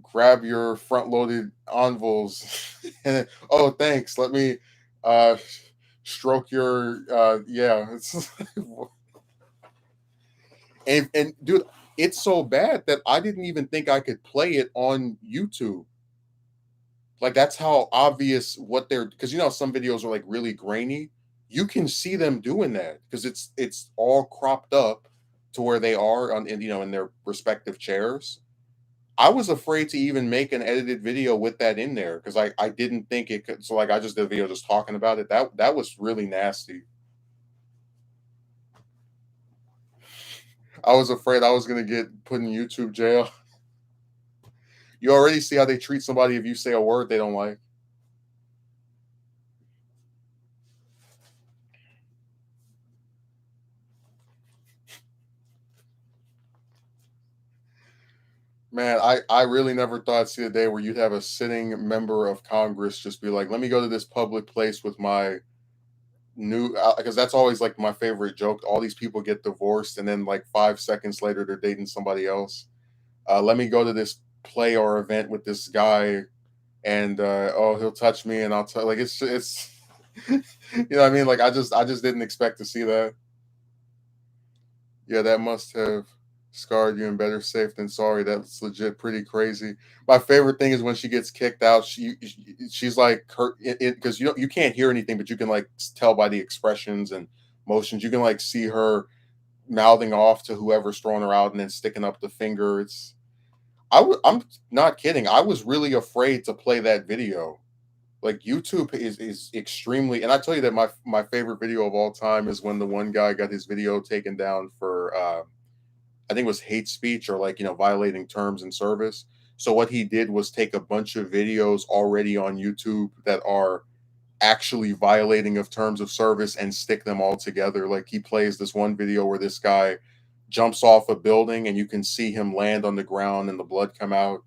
grab your front loaded envelopes and then, oh thanks, let me uh stroke your yeah, it's and dude, it's so bad that I didn't even think I could play it on YouTube. Like, that's how obvious what they're, because you know some videos are like really grainy. You can see them doing that because it's all cropped up to where they are on in, you know, in their respective chairs. I was afraid to even make an edited video with that in there because I didn't think it could. So like I just did a video just talking about it. That was really nasty. I was afraid I was gonna get put in YouTube jail. You already see how they treat somebody if you say a word they don't like. Man, I really never thought I'd see a day where you'd have a sitting member of Congress just be like, "Let me go to this public place with my new," because that's always like my favorite joke. All these people get divorced, and then like 5 seconds later, they're dating somebody else. Let me go to this play or event with this guy, and oh, he'll touch me, and I'll tell. Like it's, you know what I mean? Like I just didn't expect to see that. Yeah, that must have scarred you, and better safe than sorry. That's legit pretty crazy. My favorite thing is when she gets kicked out. She's like her because you know you can't hear anything, but you can like tell by the expressions and motions. You can like see her mouthing off to whoever's throwing her out, and then sticking up the finger. It's, I'm not kidding. I was really afraid to play that video. Like YouTube is extremely, and I tell you that my favorite video of all time is when the one guy got his video taken down for I think it was hate speech or like, you know, violating terms and service. So what he did was take a bunch of videos already on YouTube that are actually violating of terms of service and stick them all together. Like he plays this one video where this guy jumps off a building and you can see him land on the ground and the blood come out,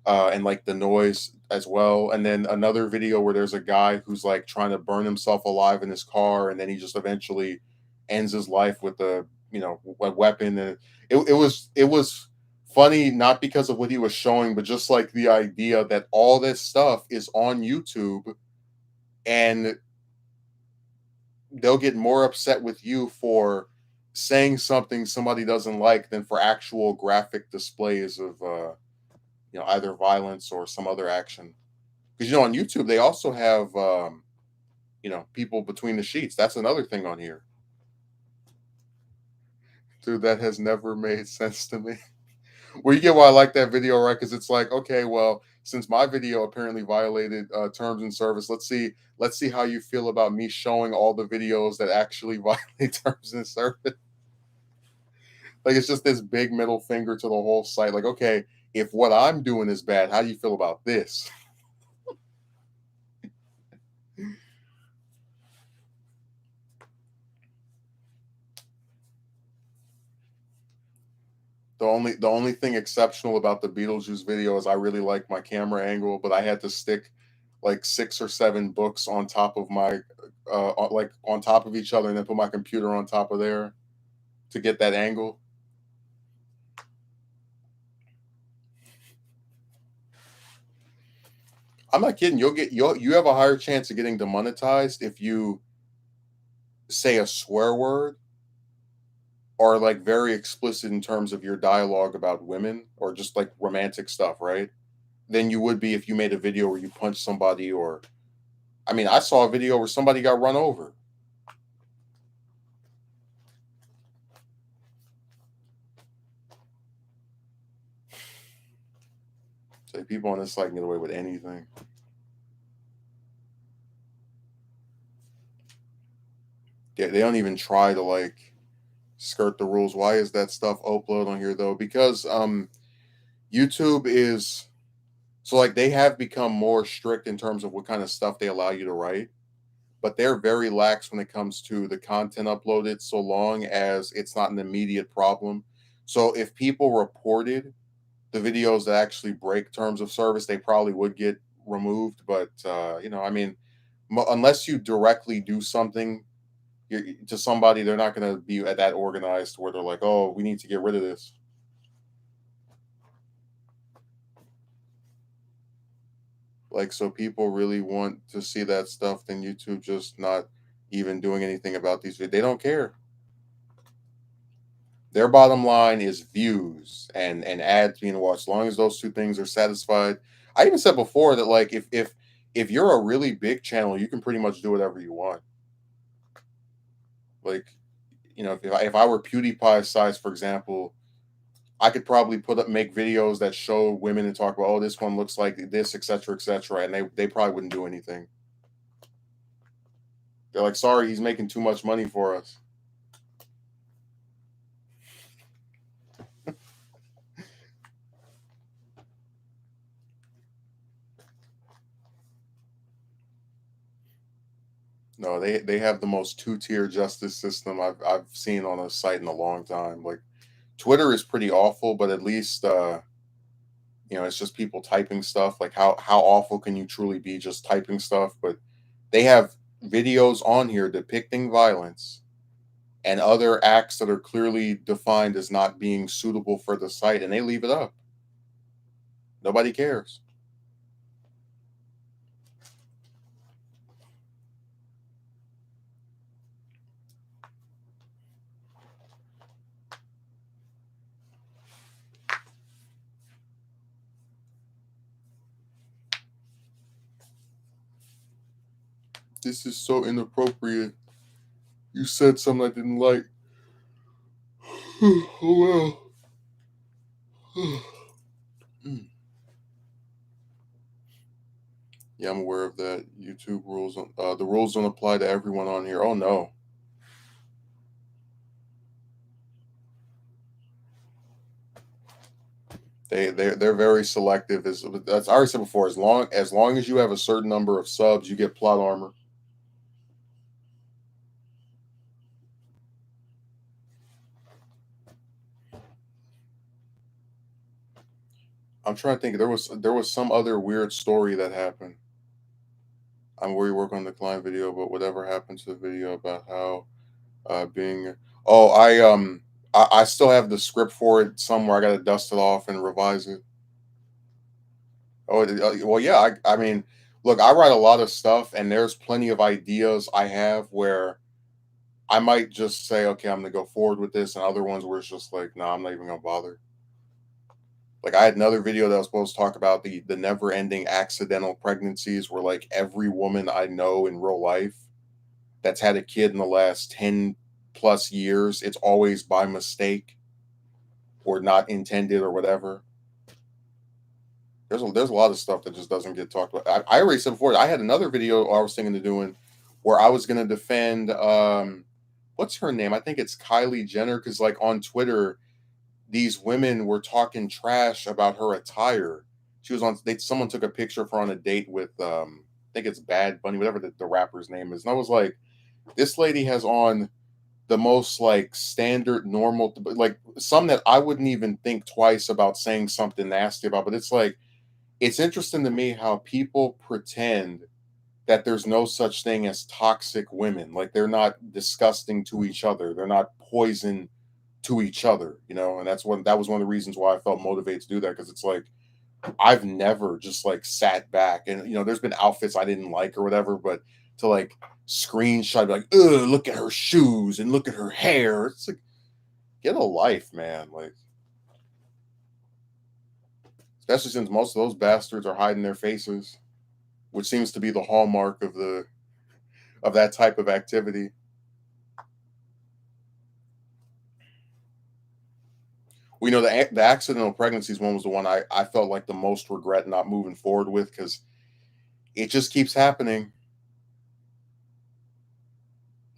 and like the noise as well. And then another video where there's a guy who's like trying to burn himself alive in his car, and then he just eventually ends his life with a, you know, a weapon. And it was funny not because of what he was showing, but just like the idea that all this stuff is on YouTube, and they'll get more upset with you for saying something somebody doesn't like than for actual graphic displays of you know, either violence or some other action. Because you know on YouTube they also have you know, people between the sheets. That's another thing on here. Dude, that has never made sense to me. Well, you get why I like that video, right? Because it's like, okay, well, since my video apparently violated terms and service, let's see how you feel about me showing all the videos that actually violate terms and service. Like it's just this big middle finger to the whole site. Like, okay, if what I'm doing is bad, how do you feel about this? The only thing exceptional about the Beetlejuice video is I really like my camera angle, but I had to stick like 6 or 7 books on top of my like on top of each other and then put my computer on top of there to get that angle. I'm not kidding. You have a higher chance of getting demonetized if you say a swear word or like very explicit in terms of your dialogue about women or just like romantic stuff, right? Than you would be if you made a video where you punch somebody or I mean, I saw a video where somebody got run over. So people on this site can get away with anything. They don't even try to like skirt the rules. Why is that stuff upload on here though? Because YouTube is so like they have become more strict in terms of what kind of stuff they allow you to write, but they're very lax when it comes to the content uploaded so long as it's not an immediate problem. So if people reported the videos that actually break terms of service, they probably would get removed. But I mean, unless you directly do something to somebody, they're not going to be at that organized where they're like, "Oh, we need to get rid of this." Like, so people really want to see that stuff, then YouTube just not even doing anything about these. They don't care. Their bottom line is views and ads being watched. As long as those two things are satisfied. I even said before that like if you're a really big channel, you can pretty much do whatever you want. Like, if I were PewDiePie's size, for example, I could probably make videos that show women and talk about, oh, this one looks like this, etc., and they probably wouldn't do anything. They're like, sorry, he's making too much money for us. No, they have the most two-tier justice system I've seen on a site in a long time. Like Twitter is pretty awful, but at least it's just people typing stuff. Like how awful can you truly be just typing stuff? But they have videos on here depicting violence and other acts that are clearly defined as not being suitable for the site, and they leave it up. Nobody cares. This is so inappropriate. You said something I didn't like. Oh well. Mm. Yeah, I'm aware of that. YouTube rules. The rules don't apply to everyone on here. Oh no, they're very selective. As that's I already said before. As long as you have a certain number of subs, you get plot armor. I'm trying to think. There was some other weird story that happened. I'm where you work on the client video, but whatever happened to the video about how being oh I still have the script for it somewhere. I got to dust it off and revise it. Oh, well, yeah. I mean, look, I write a lot of stuff, and there's plenty of ideas I have where I might just say, okay, I'm gonna go forward with this, and other ones where it's just like, no, I'm not even gonna bother. Like I had another video that was supposed to talk about the never ending accidental pregnancies, where like every woman I know in real life that's had a kid in the last 10 plus years, it's always by mistake or not intended or whatever. There's a lot of stuff that just doesn't get talked about. I already said before. I had another video I was thinking of doing where I was going to defend what's her name? I think it's Kylie Jenner, because like on Twitter, these women were talking trash about her attire. She was on. Someone took a picture of her on a date with I think it's Bad Bunny, whatever the rapper's name is, and I was like, this lady has on the most like standard normal, like some that I wouldn't even think twice about saying something nasty about. But it's like, it's interesting to me how people pretend that there's no such thing as toxic women. Like they're not disgusting to each other. They're not poison to each other, and that was one of the reasons why I felt motivated to do that, because it's like I've never just like sat back and there's been outfits I didn't like or whatever, but to like screenshot like, ugh, look at her shoes and look at her hair. It's like, get a life, man. Like, especially since most of those bastards are hiding their faces, which seems to be the hallmark of that type of activity. We know the accidental pregnancies one was the one I felt like the most regret not moving forward with, because it just keeps happening.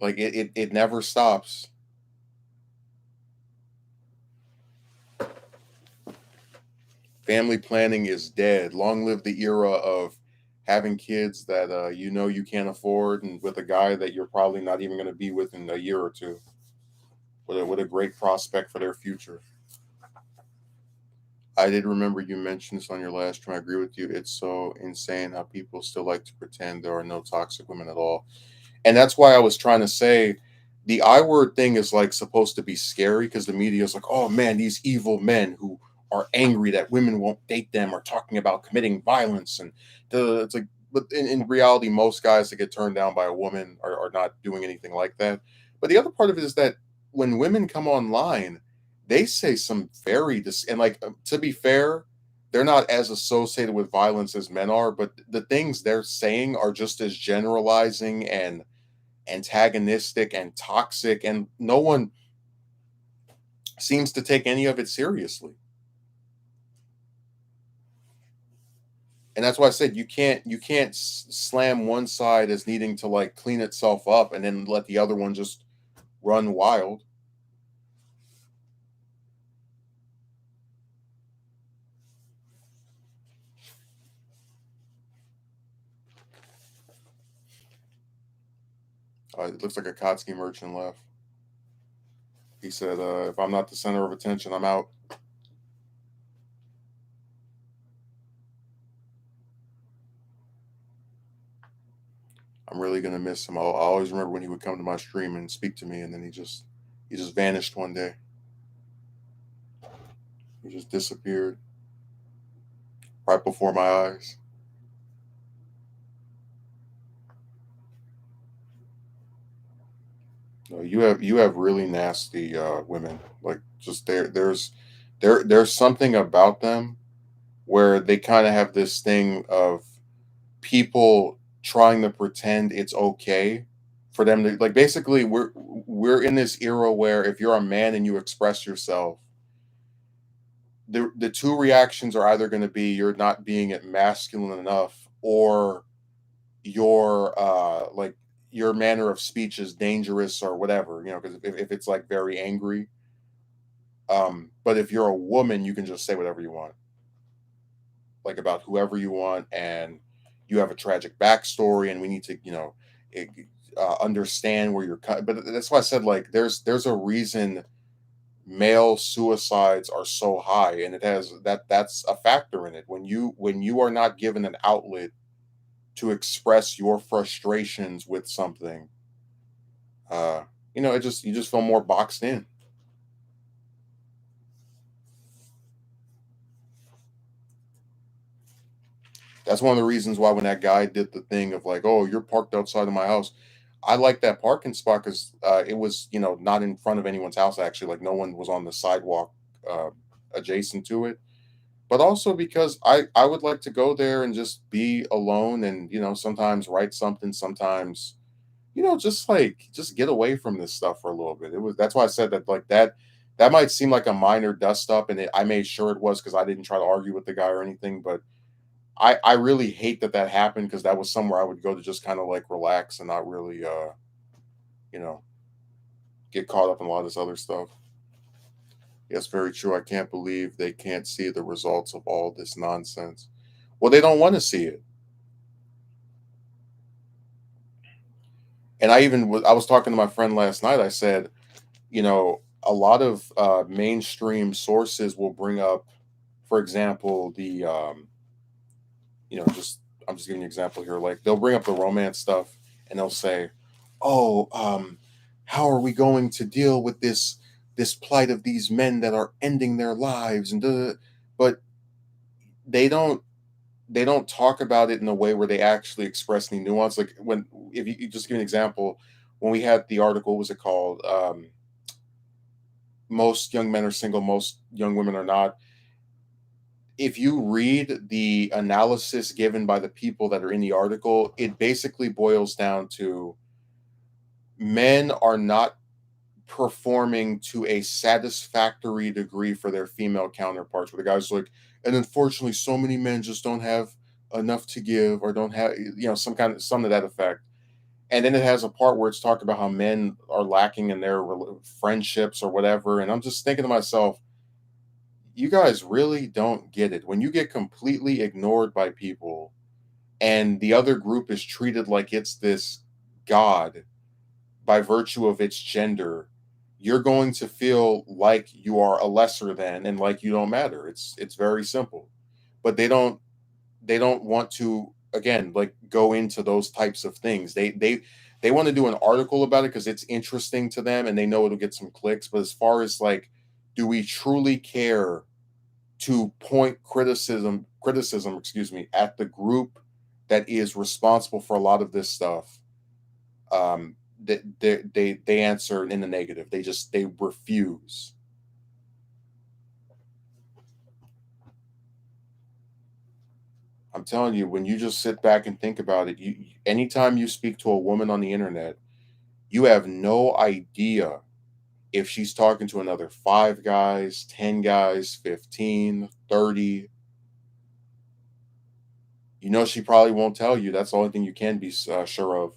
Like it never stops. Family planning is dead. Long live the era of having kids that you can't afford, and with a guy that you're probably not even going to be with in a year or two. What a great prospect for their future. I did remember you mentioned this on your last one. I agree with you. It's so insane how people still like to pretend there are no toxic women at all. And that's why I was trying to say the I word thing is like supposed to be scary, because the media is like, oh man, these evil men who are angry that women won't date them are talking about committing violence. And it's like, but in reality, most guys that get turned down by a woman are not doing anything like that. But the other part of it is that when women come online, they say some and like, to be fair, they're not as associated with violence as men are, but the things they're saying are just as generalizing and antagonistic and toxic, and no one seems to take any of it seriously. And that's why I said you can't slam one side as needing to like clean itself up and then let the other one just run wild. It looks like a Kotsky merchant left. He said, if I'm not the center of attention, I'm out. I'm really gonna miss him. I always remember when he would come to my stream and speak to me, and then he just vanished one day. He just disappeared right before my eyes. No, you have really nasty women. Like, just there's something about them where they kind of have this thing of people trying to pretend it's okay for them to, like, basically we're in this era where if you're a man and you express yourself, the two reactions are either going to be you're not being masculine enough, or your like your manner of speech is dangerous or whatever, because if it's like very angry. But if you're a woman, you can just say whatever you want, like about whoever you want, and you have a tragic backstory, and we need to, it, understand where you're cut. But that's why I said, like, there's a reason male suicides are so high, and that's a factor in it. When you are not given an outlet to express your frustrations with something, uh, you just feel more boxed in. That's one of the reasons why when that guy did the thing of like, "Oh, you're parked outside of my house," I like that parking spot because it was, not in front of anyone's house. Actually, like no one was on the sidewalk uh, adjacent to it. But also because I would like to go there and just be alone, and sometimes write something, sometimes just like just get away from this stuff for a little bit. That's why I said that like that might seem like a minor dust up, and I made sure it was because I didn't try to argue with the guy or anything, but I really hate that that happened because that was somewhere I would go to just kind of like relax and not really you know get caught up in a lot of this other stuff. Yes, very true. I can't believe they can't see the results of all this nonsense. Well, they don't want to see it. And I was talking to my friend last night. I said, a lot of mainstream sources will bring up, for example, just I'm just giving you an example here. Like they'll bring up the romance stuff and they'll say, "Oh, how are we going to deal with this plight of these men that are ending their lives?" And but they don't they don't talk about it in a way where they actually express any nuance. Like when if you just give an example, when we had the article, what was it called? Most young men are single, most young women are not. If you read the analysis given by the people that are in the article, it basically boils down to men are not performing to a satisfactory degree for their female counterparts. Where the guy's like, and unfortunately, so many men just don't have enough to give or don't have, some of that effect. And then it has a part where it's talking about how men are lacking in their friendships or whatever. And I'm just thinking to myself, you guys really don't get it. When you get completely ignored by people and the other group is treated like it's this god by virtue of its gender, you're going to feel like you are a lesser than and like you don't matter. It's very simple. But they don't want to, again, like go into those types of things. They want to do an article about it because it's interesting to them and they know it'll get some clicks. But as far as like, do we truly care to point criticism, excuse me, at the group that is responsible for a lot of this stuff? They answer in the negative. They refuse. I'm telling you, when you just sit back and think about it, anytime you speak to a woman on the internet, you have no idea if she's talking to another 5 guys, 10 guys, 15, 30. She probably won't tell you. That's the only thing you can be sure of.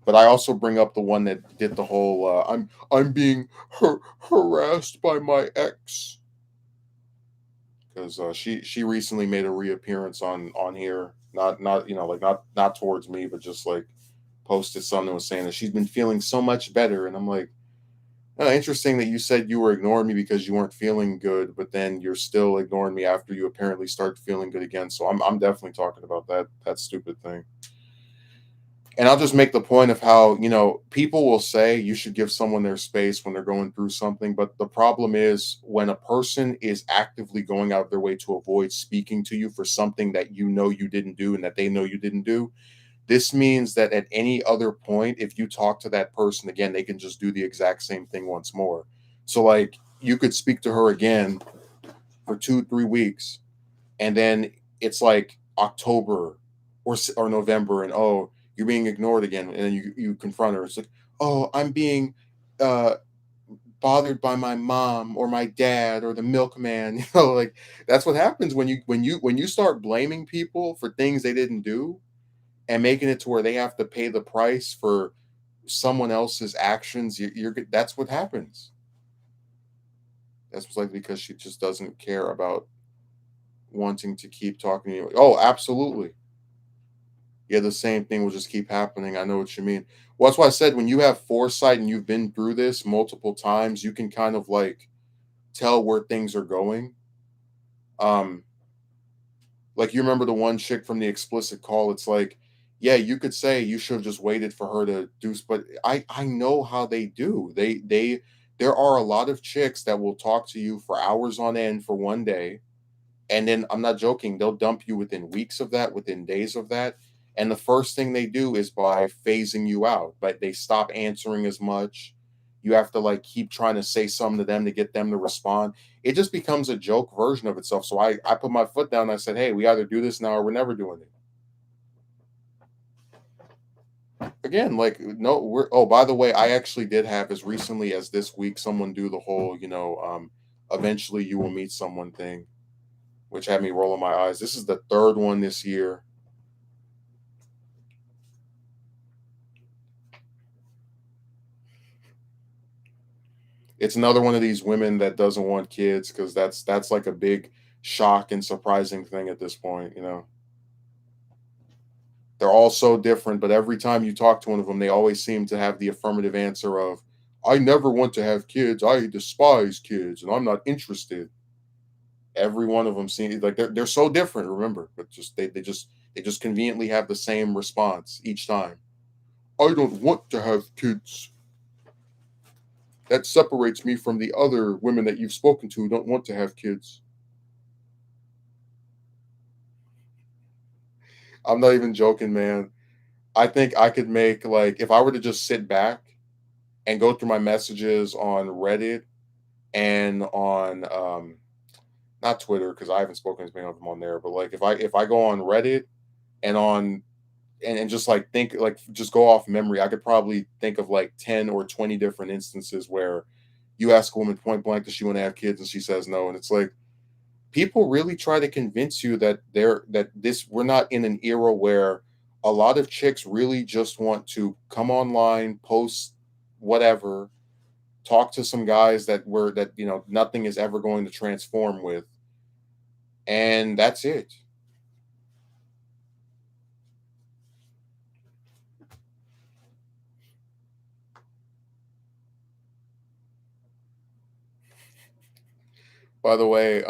But I also bring up the one that did the whole I'm being harassed by my ex because she recently made a reappearance on here. Not like not towards me, but just like posted something that was saying that she's been feeling so much better. And I'm like, oh, interesting that you said you were ignoring me because you weren't feeling good, but then you're still ignoring me after you apparently start feeling good again. So I'm definitely talking about that stupid thing. And I'll just make the point of how, people will say you should give someone their space when they're going through something. But the problem is when a person is actively going out of their way to avoid speaking to you for something that you didn't do and that they know you didn't do, this means that at any other point, if you talk to that person again, they can just do the exact same thing once more. So, like, you could speak to her again for 2, 3 weeks, and then it's like October or November, and oh, you're being ignored again, and then you confront her. It's like, oh, I'm being uh, bothered by my mom or my dad or the milkman. Like that's what happens when you start blaming people for things they didn't do and making it to where they have to pay the price for someone else's actions. That's what happens. That's like because she just doesn't care about wanting to keep talking to you. Oh, absolutely. Yeah, the same thing will just keep happening. I know what you mean. Well, that's why I said when you have foresight and you've been through this multiple times, you can kind of like tell where things are going. Um, like you remember the one chick from the explicit call, it's like, yeah, you could say you should have just waited for her to do, but I know how they do. There are a lot of chicks that will talk to you for hours on end for one day. And then I'm not joking, they'll dump you within weeks of that, within days of that. And the first thing they do is by phasing you out, but they stop answering as much. You have to like keep trying to say something to them to get them to respond. It just becomes a joke version of itself. So I put my foot down and I said, hey, we either do this now or we're never doing it. Again, like no, we're oh, by the way, I actually did have as recently as this week someone do the whole, eventually you will meet someone thing, which had me rolling my eyes. This is the third one this year. It's another one of these women that doesn't want kids because that's like a big shock and surprising thing at this point. They're all so different, but every time you talk to one of them, they always seem to have the affirmative answer of, "I never want to have kids. I despise kids, and I'm not interested." Every one of them seems like they're so different. Remember, but just they just conveniently have the same response each time. I don't want to have kids. That separates me from the other women that you've spoken to who don't want to have kids. I'm not even joking, man. I think I could make like if I were to just sit back and go through my messages on Reddit and on not Twitter because I haven't spoken to many of them on there, but like if I go on Reddit and on and just like think like just go off memory, I could probably think of like 10 or 20 different instances where you ask a woman point blank does she want to have kids and she says no. And it's like people really try to convince you that this we're not in an era where a lot of chicks really just want to come online, post whatever, talk to some guys that nothing is ever going to transform with, and that's it. By the way,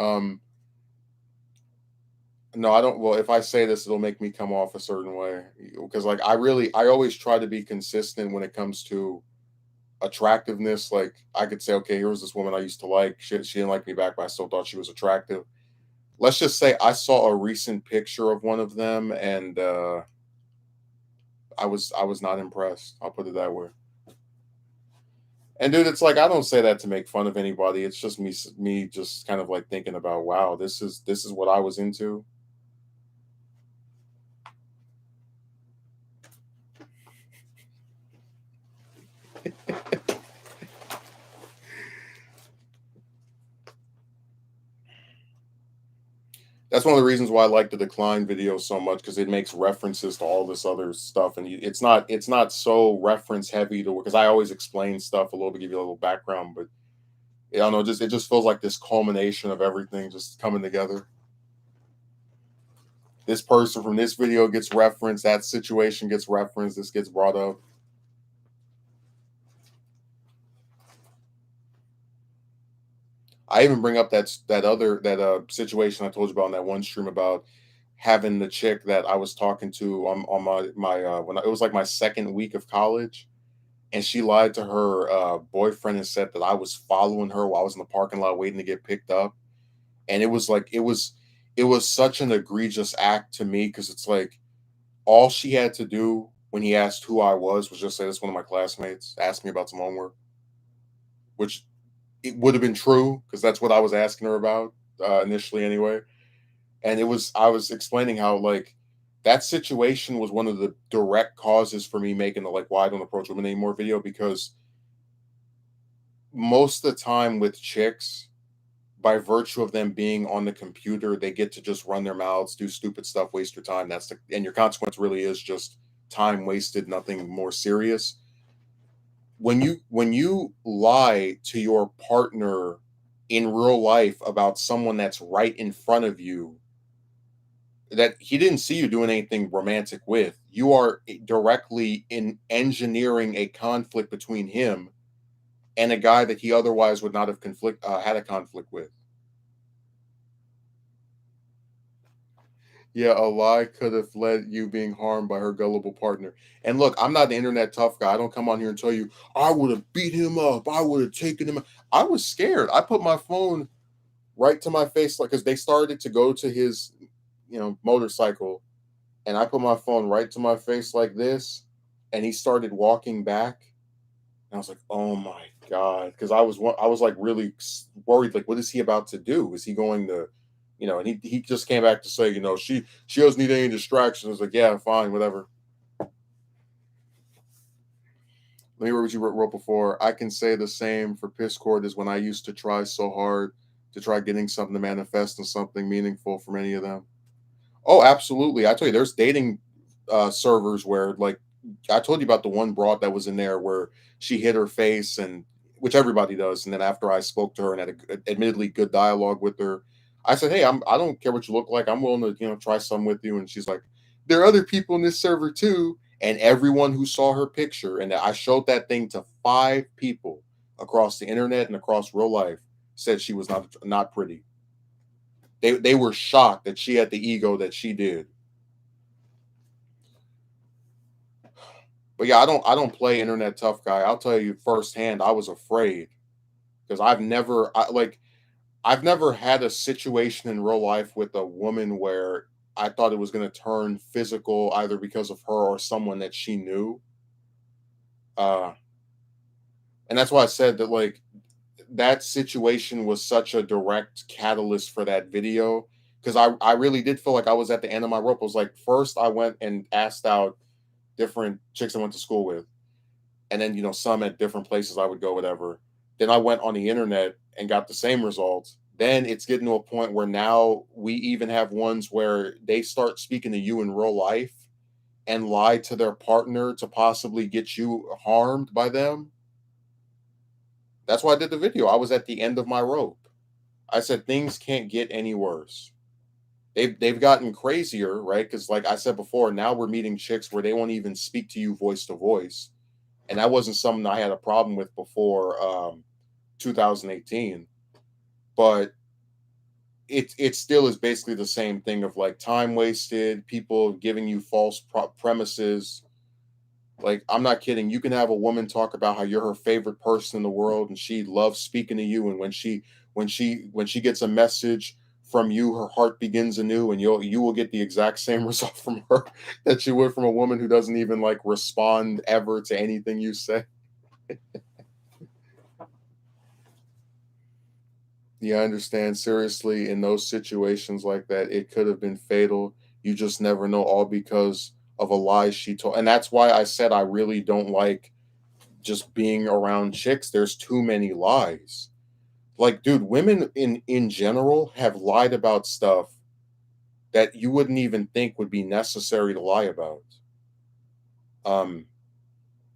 no, I don't. Well, if I say this, it'll make me come off a certain way because, like, I always try to be consistent when it comes to attractiveness. Like, I could say, okay, here was this woman I used to like. She didn't like me back, but I still thought she was attractive. Let's just say I saw a recent picture of one of them, and I was not impressed. I'll put it that way. And dude, it's like I don't say that to make fun of anybody. It's just me just kind of like thinking about, wow, this is what I was into. That's one of the reasons why I like the decline video so much because it makes references to all this other stuff, and it's not so reference heavy to because I always explain stuff a little bit, give you a little background, but I don't know, just it just feels like this culmination of everything just coming together. This person from this video gets referenced, that situation gets referenced, this gets brought up. I even bring up that situation I told you about in that one stream about having the chick that I was talking to on it was like my second week of college, and she lied to her boyfriend and said that I was following her while I was in the parking lot waiting to get picked up, and it was such an egregious act to me because it's like all she had to do when he asked who I was just say this one of my classmates asked me about some homework, which it would have been true because that's what I was asking her about initially anyway. And I was explaining how like that situation was one of the direct causes for me making the like why I don't approach women anymore video because most of the time with chicks, by virtue of them being on the computer, they get to just run their mouths, do stupid stuff, waste your time. And your consequence really is just time wasted, nothing more serious. When you lie to your partner in real life about someone that's right in front of you that he didn't see you doing anything romantic with, you are directly in engineering a conflict between him and a guy that he otherwise would not have had a conflict with. Yeah, a lie could have led you being harmed by her gullible partner. And look, I'm not the internet tough guy. I don't come on here and tell you I would have beat him up. I would have taken him. I was scared. I put my phone right to my face, like because they started to go to his, motorcycle, and I put my phone right to my face like this, and he started walking back, and I was like, "Oh my god!" Because I was like really worried. Like, what is he about to do? Is he going to, And he just came back to say, she doesn't need any distractions. I was like, yeah, fine, whatever. Let me read what you wrote before. I can say the same for Piscord as when I used to try so hard to try getting something to manifest in something meaningful from any of them. Oh, absolutely. I tell you, there's dating servers where, like, I told you about the one broad that was in there where she hit her face, and which everybody does. And then after I spoke to her and had admittedly good dialogue with her, I said, "Hey, I don't care what you look like. I'm willing to try some with you." And she's like, "There are other people in this server too." And everyone who saw her picture, and I showed that thing to 5 people across the internet and across real life, said she was not pretty. They were shocked that she had the ego that she did. But yeah, I don't play internet tough guy. I'll tell you firsthand, I was afraid because I've never had a situation in real life with a woman where I thought it was going to turn physical either because of her or someone that she knew. Uh and that's why I said that, like, that situation was such a direct catalyst for that video because I really did feel like I was at the end of my rope. I was like, first I went and asked out different chicks I went to school with, and then some at different places I would go, whatever. Then I went on the internet and got the same results. Then it's getting to a point where now we even have ones where they start speaking to you in real life and lie to their partner to possibly get you harmed by them. That's why I did the video. I was at the end of my rope. I said things can't get any worse. They've gotten crazier, right? Because like I said before, now we're meeting chicks where they won't even speak to you voice to voice, and that wasn't something I had a problem with before 2018. But it still is basically the same thing of like time wasted, people giving you false premises. Like, I'm not kidding. You can have a woman talk about how you're her favorite person in the world and she loves speaking to you, and when she gets a message from you, her heart begins anew, and you will get the exact same result from her that you would from a woman who doesn't even like respond ever to anything you say. Yeah, I understand. Seriously, in those situations like that, it could have been fatal. You just never know, all because of a lie she told. And that's why I said I really don't like just being around chicks. There's too many lies. Like, dude, women in general have lied about stuff that you wouldn't even think would be necessary to lie about. Um,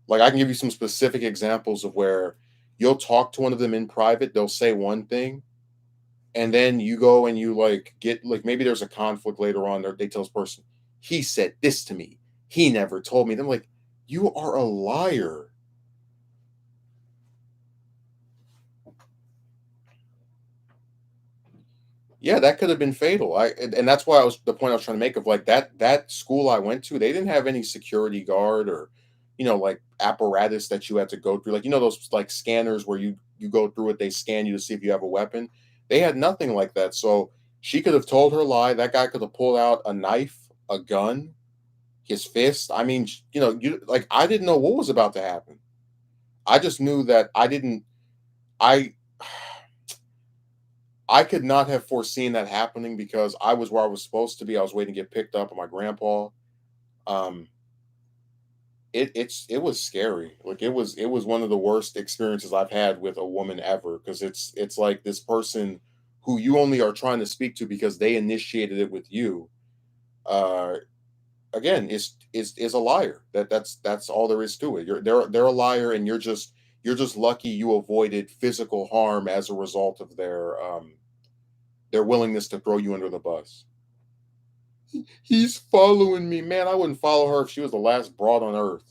like I can give you some specific examples of where you'll talk to one of them in private, they'll say one thing, and then you go and you like get like maybe there's a conflict later on. They tell this person, he said this to me. He never told me. Then like, you are a liar. Yeah, that could have been fatal. And that's why I was the point I was trying to make of like that school I went to, they didn't have any security guard or like apparatus that you had to go through. Like those like scanners where you go through it, they scan you to see if you have a weapon. They had nothing like that. So she could have told her lie. That guy could have pulled out a knife, a gun, his fist. I mean, you like I didn't know what was about to happen. I just knew that I I could not have foreseen that happening because I was where I was supposed to be. I was waiting to get picked up by my grandpa. Um, it was scary. Like it was one of the worst experiences I've had with a woman ever because it's like this person who you only are trying to speak to because they initiated it with you. Uh, again, is a liar. That's all there is to it. They're a liar, and you're just lucky you avoided physical harm as a result of their willingness to throw you under the bus. He's following me, man. I wouldn't follow her if she was the last broad on earth.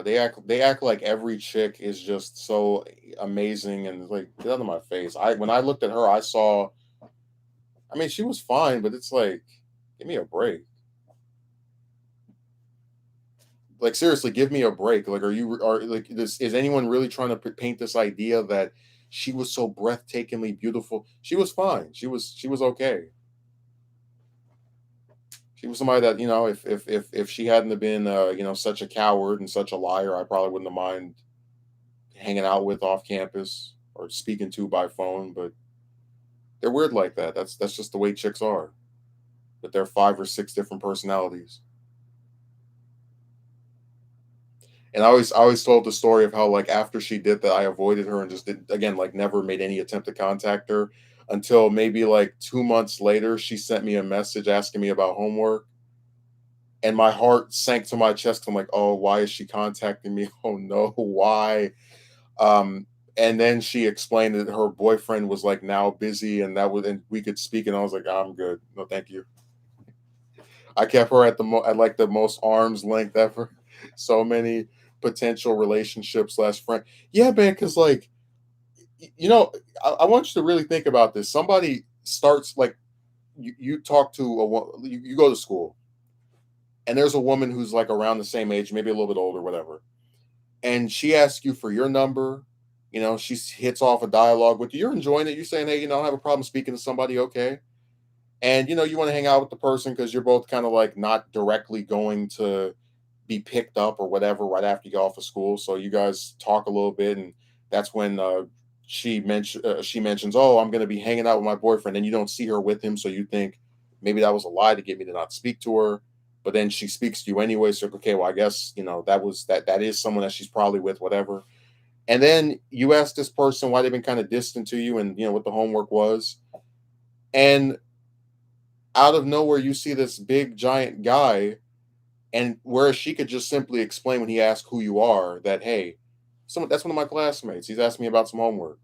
They act like every chick is just so amazing and like get out of my face. When I looked at her, I saw. I mean, she was fine, but it's like, give me a break. Like seriously, give me a break. Like, are like this? Is anyone really trying to paint this idea that she was so breathtakingly beautiful? She was fine. She was okay. She was somebody that if she hadn't have been such a coward and such a liar, I probably wouldn't have mind hanging out with off campus or speaking to by phone. But they're weird like that. That's just the way chicks are. but they're 5 or 6 different personalities. And I always told the story of how, like, after she did that, I avoided her and just did again, like, never made any attempt to contact her until maybe like 2 months later, she sent me a message asking me about homework, and my heart sank to my chest. 'Cause I'm like, oh, why is she contacting me? Oh no, why? Um, and then she explained that her boyfriend was like now busy and that was and we could speak, and I was like, I'm good. No, thank you. I kept her at at like the most arm's length ever. So many potential relationships slash friend. Yeah, man, because like you know, I want you to really think about this. Somebody starts like you talk to you go to school, and there's a woman who's like around the same age, maybe a little bit older, whatever, and she asks you for your number. You know, she hits off a dialogue with you. You're enjoying it. You're saying, hey, I don't have a problem speaking to somebody. Okay. And you want to hang out with the person because you're both kind of like not directly going to be picked up or whatever right after you get off of school. So you guys talk a little bit, and that's when she mentions, "Oh, I'm going to be hanging out with my boyfriend," and you don't see her with him, so you think maybe that was a lie to get me to not speak to her. But then she speaks to you anyway, so okay, well, I guess that is someone that she's probably with, whatever. And then you ask this person why they've been kind of distant to you, and what the homework was, and out of nowhere you see this big giant guy, and whereas she could just simply explain when he asked who you are that, hey, that's one of my classmates, he's asking me about some homework,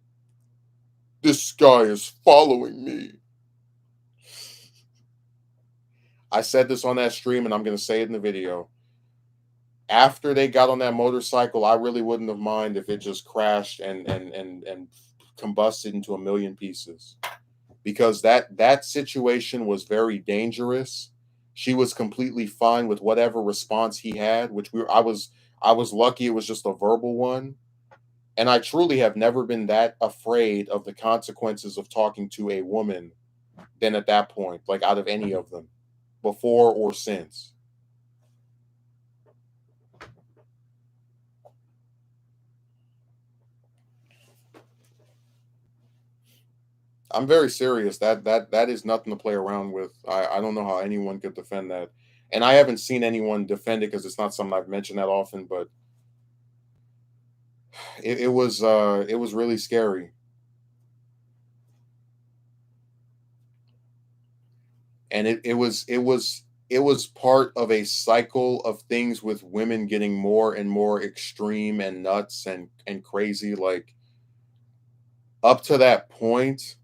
this guy is following me. I said this on that stream and I'm going to say it in the video. After they got on that motorcycle, I really wouldn't have mind if it just crashed and combusted into a million pieces, because that situation was very dangerous. She was completely fine with whatever response he had, which I was lucky it was just a verbal one. And I truly have never been that afraid of the consequences of talking to a woman than at that point, like out of any of them, before or since. I'm very serious. That is nothing to play around with. I don't know how anyone could defend that. And I haven't seen anyone defend it because it's not something I've mentioned that often, but it was really scary. And it was part of a cycle of things with women getting more and more extreme and nuts and crazy. Like, up to that point,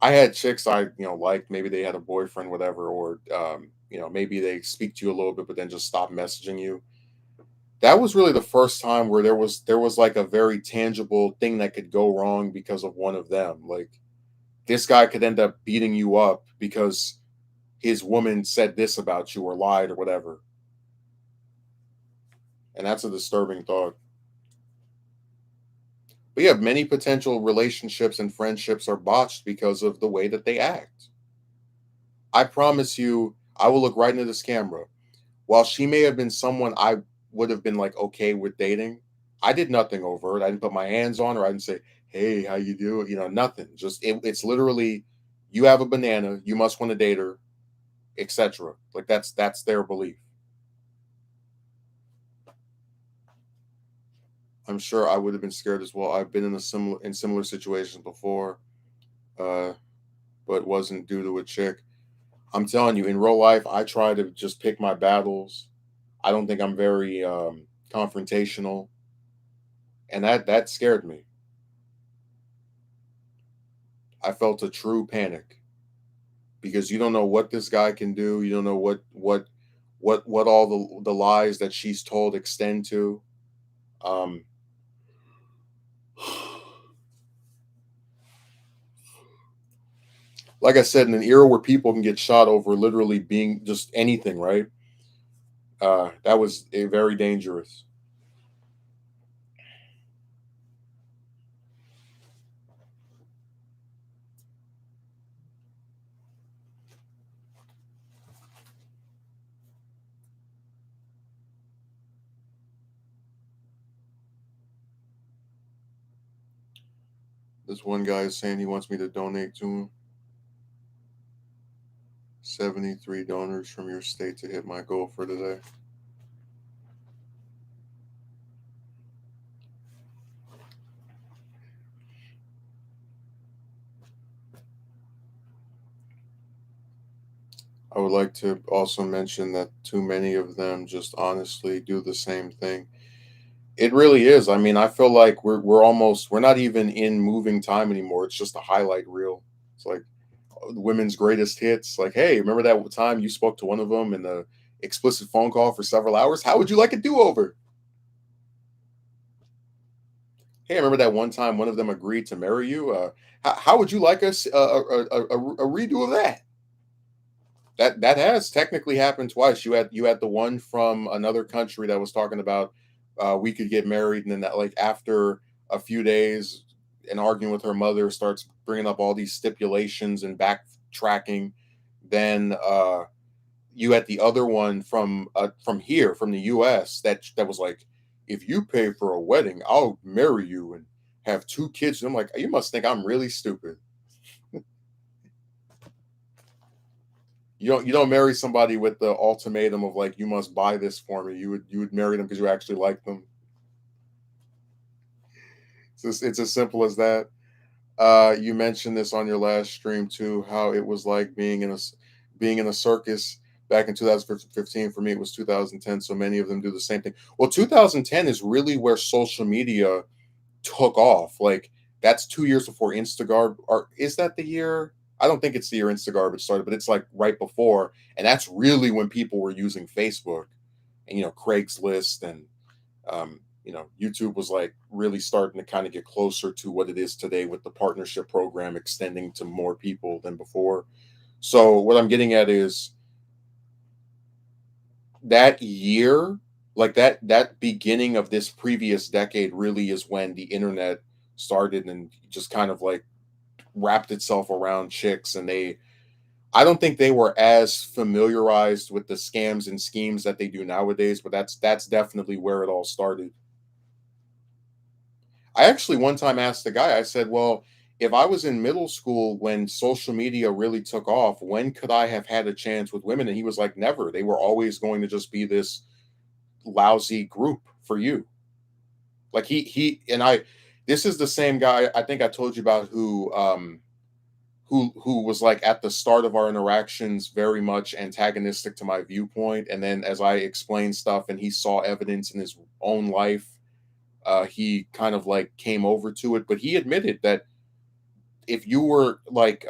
I had chicks I liked. Maybe they had a boyfriend, whatever, or maybe they speak to you a little bit, but then just stop messaging you. That was really the first time where there was like a very tangible thing that could go wrong because of one of them. Like, this guy could end up beating you up because his woman said this about you or lied or whatever. And that's a disturbing thought. But yeah, many potential relationships and friendships are botched because of the way that they act. I promise you, I will look right into this camera. While she may have been someone I would have been like okay with dating, I did nothing overt. I didn't put my hands on her. I didn't say, "Hey, how you doing?" Nothing. Just it's literally, you have a banana, you must want to date her, etc. Like, that's their belief. I'm sure I would have been scared as well. I've been in similar situations before, uh, but it wasn't due to a chick. I'm telling you, in real life, I try to just pick my battles. I don't think I'm very confrontational, and that scared me. I felt a true panic because you don't know what this guy can do. You don't know what all the lies that she's told extend to. Um, like I said, in an era where people can get shot over literally being just anything, right? That was very dangerous. This one guy is saying he wants me to donate to him. 73 donors from your state to hit my goal for today. I would like to also mention that too many of them just honestly do the same thing. It really is. I mean, I feel like we're not even in moving time anymore. It's just a highlight reel. It's like the women's greatest hits. Like, hey, remember that time you spoke to one of them in the explicit phone call for several hours? How would you like a do over? Hey, remember that one time one of them agreed to marry you? How would you like us a redo of that? That has technically happened twice. You had the one from another country that was talking about we could get married, and then that like after a few days, and arguing with her mother starts bringing up all these stipulations and backtracking. Then you had the other one from here from the U.S. that was like, if you pay for a wedding, I'll marry you and have two kids. And I'm like, you must think I'm really stupid. You don't marry somebody with the ultimatum of like you must buy this for me. You would marry them because you actually like them. It's as simple as that. You mentioned this on your last stream too, how it was like being in a circus back in 2015. For me, it was 2010. So many of them do the same thing. Well, 2010 is really where social media took off. Like that's 2 years before Instagram. Or is that the year? I don't think it's the year Instagarbage started, but it's like right before, and that's really when people were using Facebook and Craigslist and YouTube was like really starting to kind of get closer to what it is today with the partnership program extending to more people than before. So what I'm getting at is that year, like that beginning of this previous decade really is when the internet started and just kind of like wrapped itself around chicks, and I don't think they were as familiarized with the scams and schemes that they do nowadays, but that's definitely where it all started. I actually one time asked the guy, I said, "Well, if I was in middle school when social media really took off, when could I have had a chance with women?" And he was like, "Never. They were always going to just be this lousy group for you." Like he and I this is the same guy I think I told you about who was like at the start of our interactions very much antagonistic to my viewpoint, and then as I explained stuff and he saw evidence in his own life, he kind of like came over to it, but he admitted that if you were like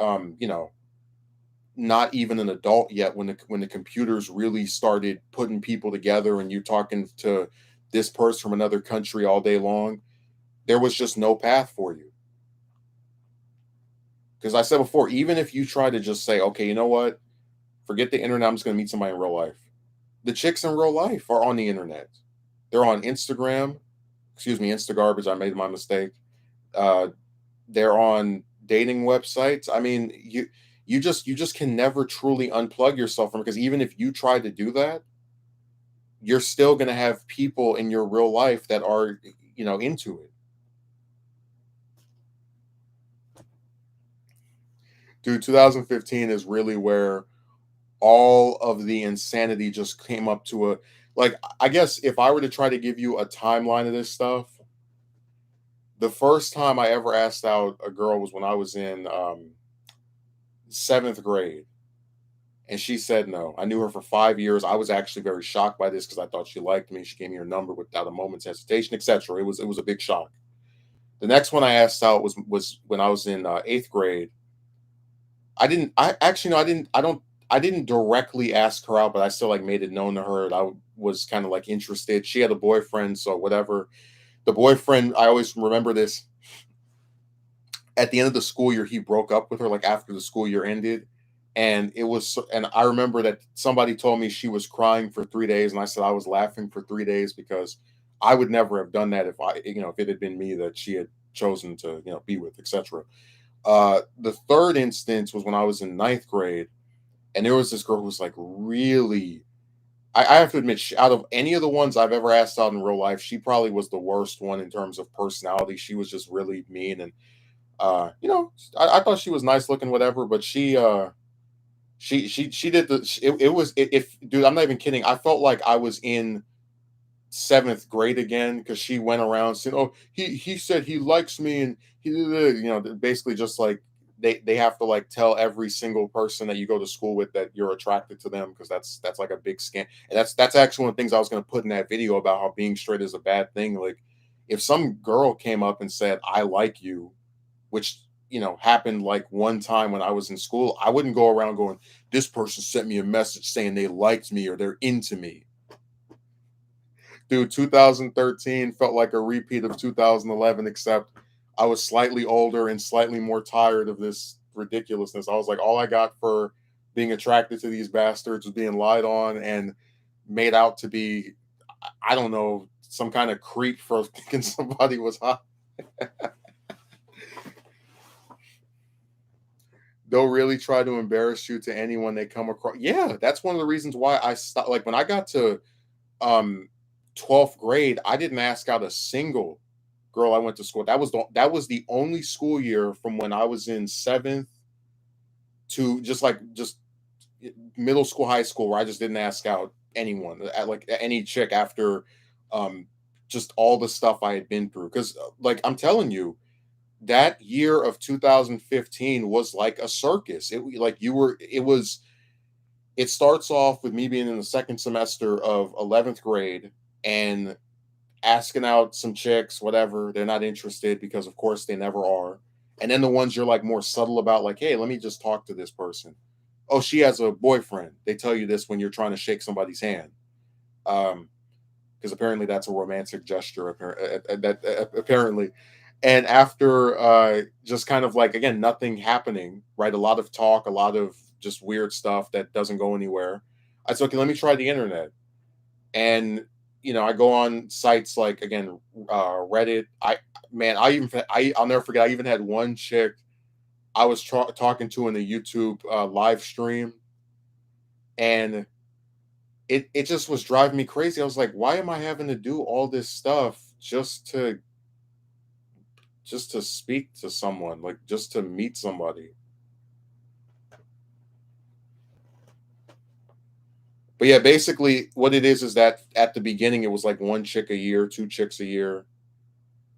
not even an adult yet when the computers really started putting people together and you talking to this person from another country all day long, there was just no path for you. Because I said before, even if you try to just say, okay, you know what, forget the internet, I'm just going to meet somebody in real life. The chicks in real life are on the internet. They're on Instagram. Excuse me, Instagarbage. I made my mistake. Uh, they're on dating websites. I mean, you just can never truly unplug yourself from it, because even if you try to do that, you're still going to have people in your real life that are into it. Dude, 2015 is really where all of the insanity just came up to a like I guess if I were to try to give you a timeline of this stuff, the first time I ever asked out a girl was when I was in seventh grade, and she said no. I knew her for 5 years. I was actually very shocked by this because I thought she liked me. She gave me her number without a moment's hesitation, etc. It was a big shock. The next one I asked out was when I was in eighth grade. I didn't. I actually no. I didn't. I don't. I didn't directly ask her out, but I still like made it known to her that I was kind of like interested. She had a boyfriend, so whatever. The boyfriend, I always remember this. At the end of the school year, he broke up with her. Like after the school year ended, and and I remember that somebody told me she was crying for 3 days, and I said I was laughing for 3 days because I would never have done that if it had been me that she had chosen to be with, etc. The third instance was when I was in ninth grade, and there was this girl who was like really. I have to admit, out of any of the ones I've ever asked out in real life, she probably was the worst one in terms of personality. She was just really mean, and I thought she was nice looking, whatever. But She did it was if dude, I'm not even kidding. I felt like I was in seventh grade again because she went around saying, "Oh, he said he likes me," and basically just like they have to like tell every single person that you go to school with that you're attracted to them because that's like a big scam. And that's actually one of the things I was going to put in that video about how being straight is a bad thing. Like if some girl came up and said, "I like you," which happened like one time when I was in school, I wouldn't go around going, "This person sent me a message saying they liked me or they're into me." Dude, 2013 felt like a repeat of 2011, except I was slightly older and slightly more tired of this ridiculousness. I was like, all I got for being attracted to these bastards was being lied on and made out to be, I don't know, some kind of creep for thinking somebody was hot. They'll really try to embarrass you to anyone they come across. Yeah, that's one of the reasons why I stopped. Like when I got to um 12th grade, I didn't ask out a single girl I went to school. That was the only school year from when I was in seventh to just middle school, high school, where I just didn't ask out anyone, at like any chick after um just all the stuff I had been through. Because like I'm telling you, that year of 2015 was like a circus. It starts off with me being in the second semester of 11th grade and asking out some chicks, whatever. They're not interested because, of course, they never are. And then the ones you're like more subtle about, like, hey, let me just talk to this person. Oh, she has a boyfriend. They tell you this when you're trying to shake somebody's hand. Because apparently that's a romantic gesture, apparently. And after just kind of like, again, nothing happening, right? A lot of talk, a lot of just weird stuff that doesn't go anywhere. I said, okay, let me try the internet. And I go on sites like again, Reddit. I'll never forget. I even had one chick I was talking to in the YouTube live stream, and it just was driving me crazy. I was like, why am I having to do all this stuff just to speak to someone, like just to meet somebody? But yeah, basically, what it is that at the beginning it was like one chick a year, two chicks a year.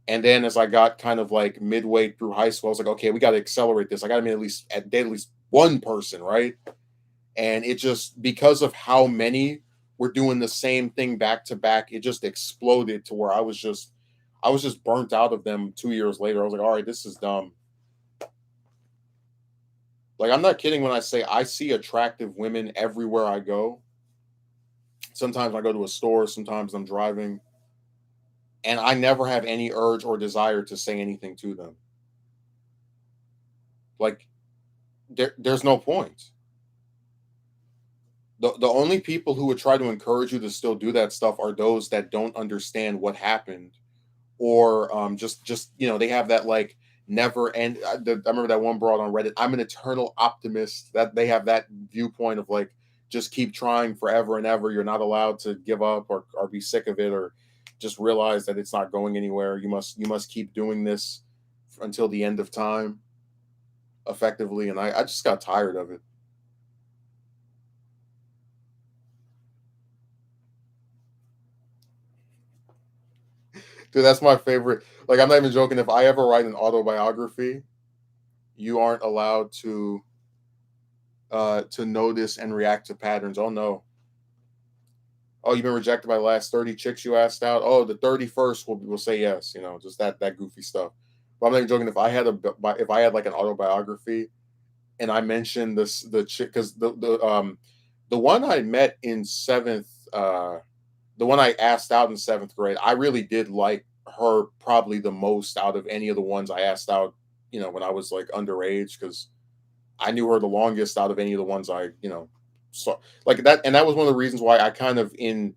And then as I got kind of like midway through high school, I was like, okay, we got to accelerate this. I got to meet at least one person, right? And it just because of how many were doing the same thing back to back, it just exploded to where I was just burnt out of them 2 years later. I was like, all right, this is dumb. Like I'm not kidding when I say I see attractive women everywhere I go. Sometimes I go to a store, sometimes I'm driving, and I never have any urge or desire to say anything to them. Like there's no point. The only people who would try to encourage you to still do that stuff are those that don't understand what happened, or just they have that like never end. I remember that one broad on Reddit. I'm an eternal optimist. That they have that viewpoint of like just keep trying forever and ever. You're not allowed to give up or be sick of it or just realize that it's not going anywhere. You must keep doing this until the end of time, effectively. And I just got tired of it. Dude, that's my favorite. Like, I'm not even joking. If I ever write an autobiography, you aren't allowed to notice and react to patterns. Oh no. Oh, you've been rejected by the last 30 chicks you asked out. Oh, the 31st will say yes. Just that goofy stuff. But I'm not even joking. If I had like an autobiography and I mentioned the chick because the one I met in seventh the one I asked out in seventh grade, I really did like her probably the most out of any of the ones I asked out, when I was like underage, because I knew her the longest out of any of the ones I saw like that. And that was one of the reasons why I kind of in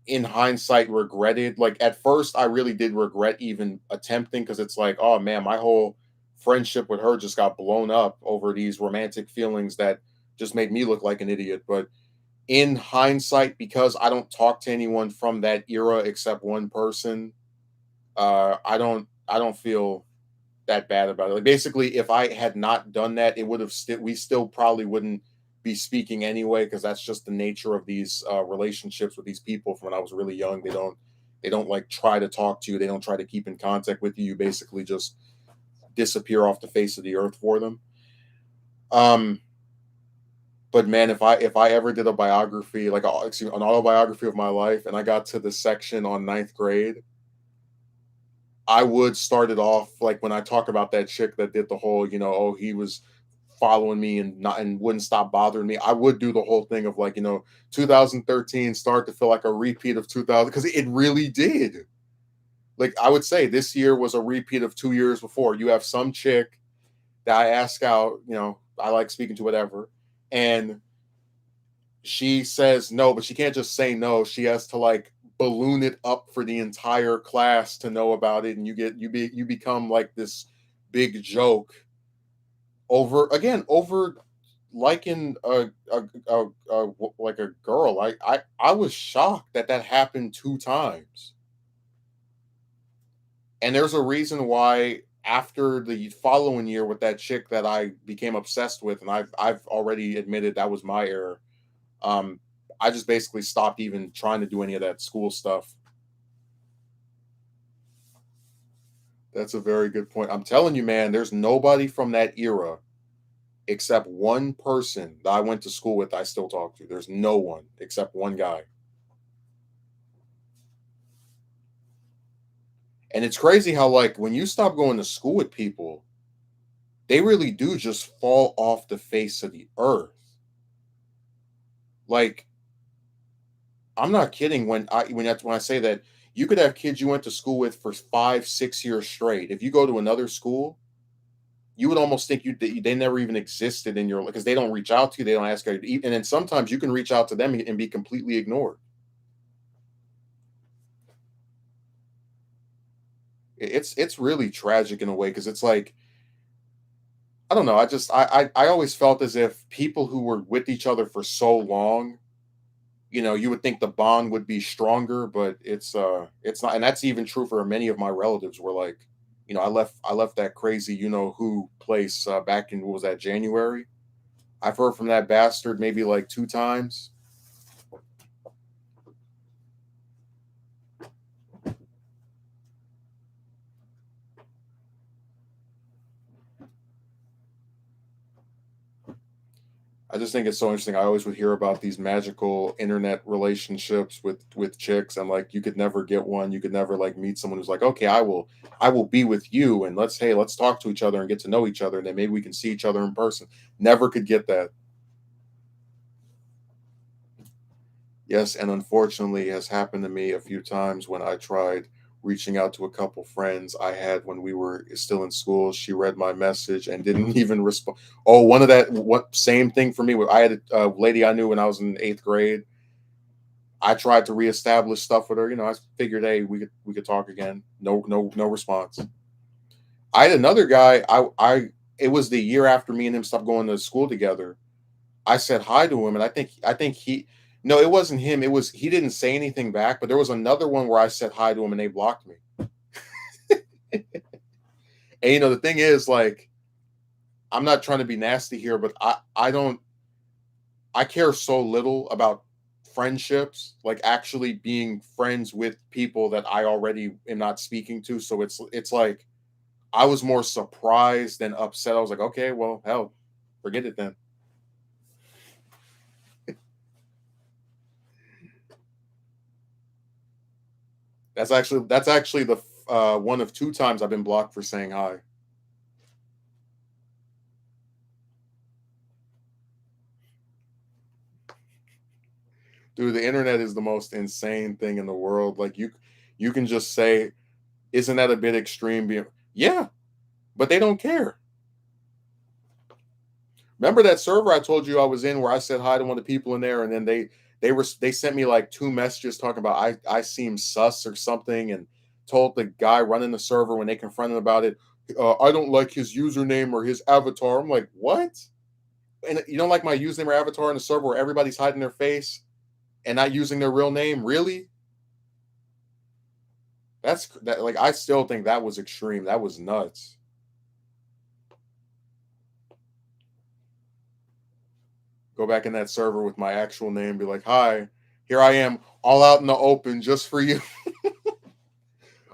hindsight regretted. Like at first, I really did regret even attempting because it's like, oh man, my whole friendship with her just got blown up over these romantic feelings that just made me look like an idiot. But in hindsight, because I don't talk to anyone from that era except one person, I don't feel that bad about it. Like basically, if I had not done that, it would have we still probably wouldn't be speaking anyway, because that's just the nature of these relationships with these people from when I was really young. They don't like try to talk to you. They don't try to keep in contact with you. You basically just disappear off the face of the earth for them. Um, but man, if I ever did a biography, like excuse me, an autobiography of my life, and I got to the section on ninth grade, I would start it off like when I talk about that chick that did the whole, oh, he was following me and not and wouldn't stop bothering me. I would do the whole thing of like, 2013 start to feel like a repeat of 2000 because it really did. Like I would say this year was a repeat of 2 years before. You have some chick that I ask out, I like speaking to whatever, and she says no, but she can't just say no. She has to like balloon it up for the entire class to know about it, and you become like this big joke over liking like a girl. I was shocked that that happened 2 times, and there's a reason why after the following year with that chick that I became obsessed with, and I've already admitted that was my error. Um, I just basically stopped even trying to do any of that school stuff. That's a very good point. I'm telling you, man, there's nobody from that era except one person that I went to school with I still talk to. There's no one except one guy. And it's crazy how like when you stop going to school with people, they really do just fall off the face of the earth. Like I'm not kidding when I say that you could have kids you went to school with for 5, 6 years straight. If you go to another school, you would almost think they never even existed in your because they don't reach out to you, they don't ask you to eat, and then sometimes you can reach out to them and be completely ignored. It's really tragic in a way because it's like I don't know. I always felt as if people who were with each other for so long, you would think the bond would be stronger, but it's not, and that's even true for many of my relatives. Were like, I left that crazy who place back in what was that January. I've heard from that bastard maybe like 2 times. I just think it's so interesting. I always would hear about these magical internet relationships with chicks, and like you could never get one. You could never like meet someone who's like, okay, I will be with you, and let's talk to each other and get to know each other, and then maybe we can see each other in person. Never could get that. Yes, and unfortunately, it has happened to me a few times when I tried reaching out to a couple friends I had when we were still in school. She read my message and didn't even respond. Oh, one of that what same thing for me. I had a lady I knew when I was in eighth grade. I tried to reestablish stuff with her. I figured, hey, we could talk again. No, no, no response. I had another guy. I it was the year after me and him stopped going to school together. I said hi to him, and I think he no, it wasn't him. It was he didn't say anything back, but there was another one where I said hi to him and they blocked me. And the thing is, like, I'm not trying to be nasty here, but I care so little about friendships, like actually being friends with people that I already am not speaking to. So it's like I was more surprised than upset. I was like, okay, well, hell, forget it then. That's actually the one of 2 times I've been blocked for saying hi. Dude, the internet is the most insane thing in the world. Like you can just say, "Isn't that a bit extreme?" Yeah, but they don't care. Remember that server I told you I was in where I said hi to one of the people in there, and then they sent me like 2 messages talking about I seem sus or something, and told the guy running the server when they confronted him about it, I don't like his username or his avatar. I'm like, what? And you don't like my username or avatar in the server where everybody's hiding their face and not using their real name? Really? That like I still think that was extreme. That was nuts. Go back in that server with my actual name, be like, "Hi, here I am, all out in the open just for you."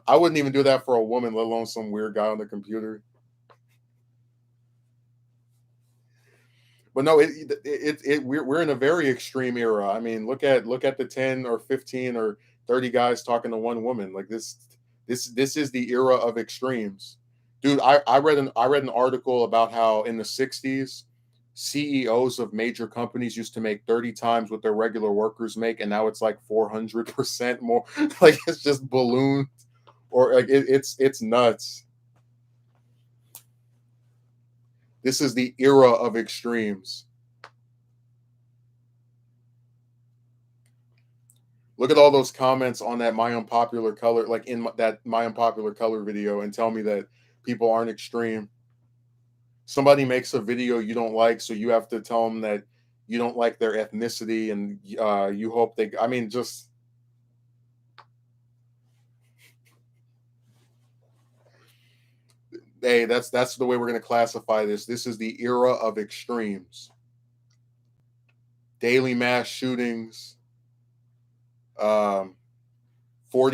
I wouldn't even do that for a woman, let alone some weird guy on the computer. But no, we're in a very extreme era. I mean, look at the 10 or 15 or 30 guys talking to one woman. Like this is the era of extremes. Dude, I read an article about how in the 60s CEOs of major companies used to make 30 times what their regular workers make, and now it's like 400% more. Like it's just ballooned, or like it's nuts. This is the era of extremes. Look at all those comments on that my unpopular color, like in that my unpopular color video, and tell me that people aren't extreme. Somebody makes a video you don't like, so you have to tell them that you don't like their ethnicity, and you hope they. I mean, just hey, that's the way we're going to classify this. This is the era of extremes. Daily mass shootings. 40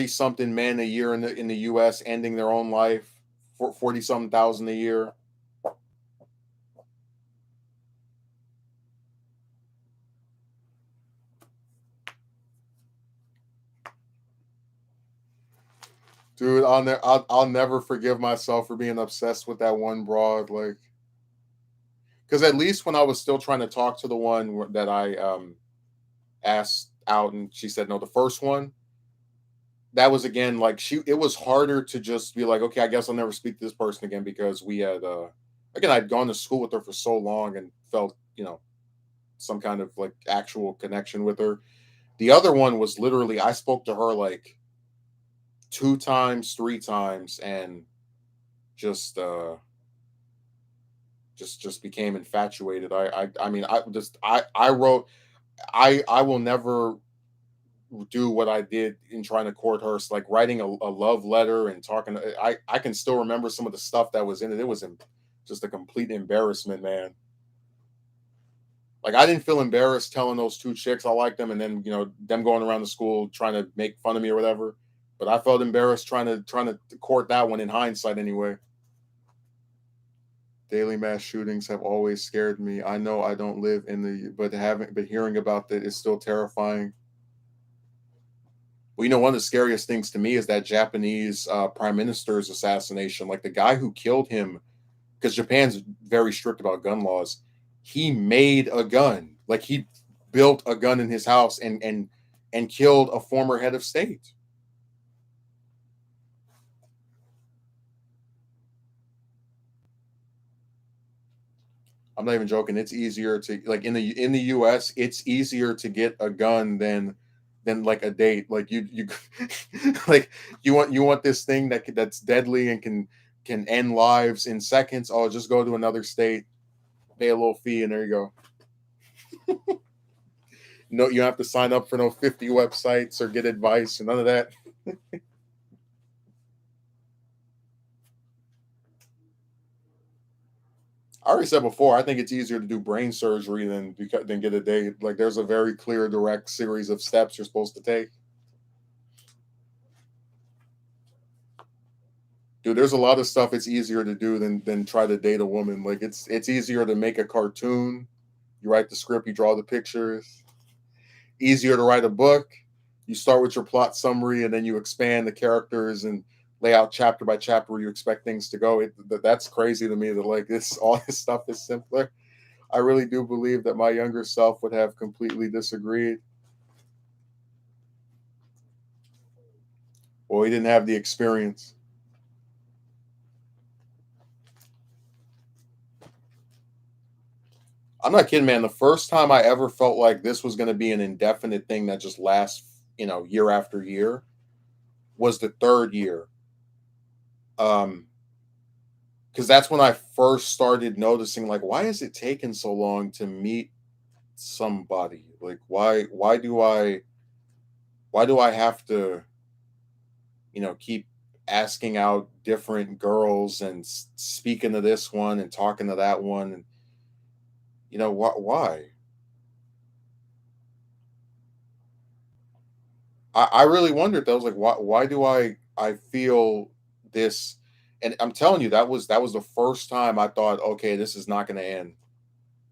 something men a year in the US ending their own life, 40 something thousand a year. Dude, I'll never forgive myself for being obsessed with that one broad, like, because at least when I was still trying to talk to the one that I asked out and she said no, the first one, that was again like it was harder to just be like, okay, I guess I'll never speak to this person again, because we had again, I'd gone to school with her for so long and felt, some kind of like actual connection with her. The other one was literally I spoke to her like two times, three times, and just just became infatuated. I mean, I wrote, I will never do what I did in trying to court her. It's like writing a love letter and talking. I can still remember some of the stuff that was in it. It was just a complete embarrassment, man. Like I didn't feel embarrassed telling those two chicks I like them, and then them going around the school trying to make fun of me or whatever. But I felt embarrassed trying to court that one in hindsight, anyway. Daily mass shootings have always scared me. I know I don't live in the, but hearing about that is still terrifying. Well, one of the scariest things to me is that Japanese prime minister's assassination. Like the guy who killed him, because Japan's very strict about gun laws. He made a gun, like he built a gun in his house and killed a former head of state. I'm not even joking. It's easier to, like, in the US, it's easier to get a gun than like a date. Like you like you want this thing that's deadly and can end lives in seconds. Oh, just go to another state, pay a little fee, and there you go. No, you don't have to sign up for no 50 websites or get advice and none of that. I already said before, I think it's easier to do brain surgery than get a date. Like there's a very clear, direct series of steps you're supposed to take. Dude, there's a lot of stuff it's easier to do than try to date a woman. Like it's easier to make a cartoon. You write the script, you draw the pictures. Easier to write a book. You start with your plot summary and then you expand the characters and lay out chapter by chapter where you expect things to go. That's crazy to me that like this all this stuff is simpler. I really do believe that my younger self would have completely disagreed. Well, he didn't have the experience. I'm not kidding, man. The first time I ever felt like this was going to be an indefinite thing that just lasts, year after year, was the third year. Um, because that's when I first started noticing, like, why is it taking so long to meet somebody? Like, why do I have to, keep asking out different girls and speaking to this one and talking to that one, and why? I really wondered that. I was like, why do I feel this? And I'm telling you, that was the first time I thought, okay, this is not going to end.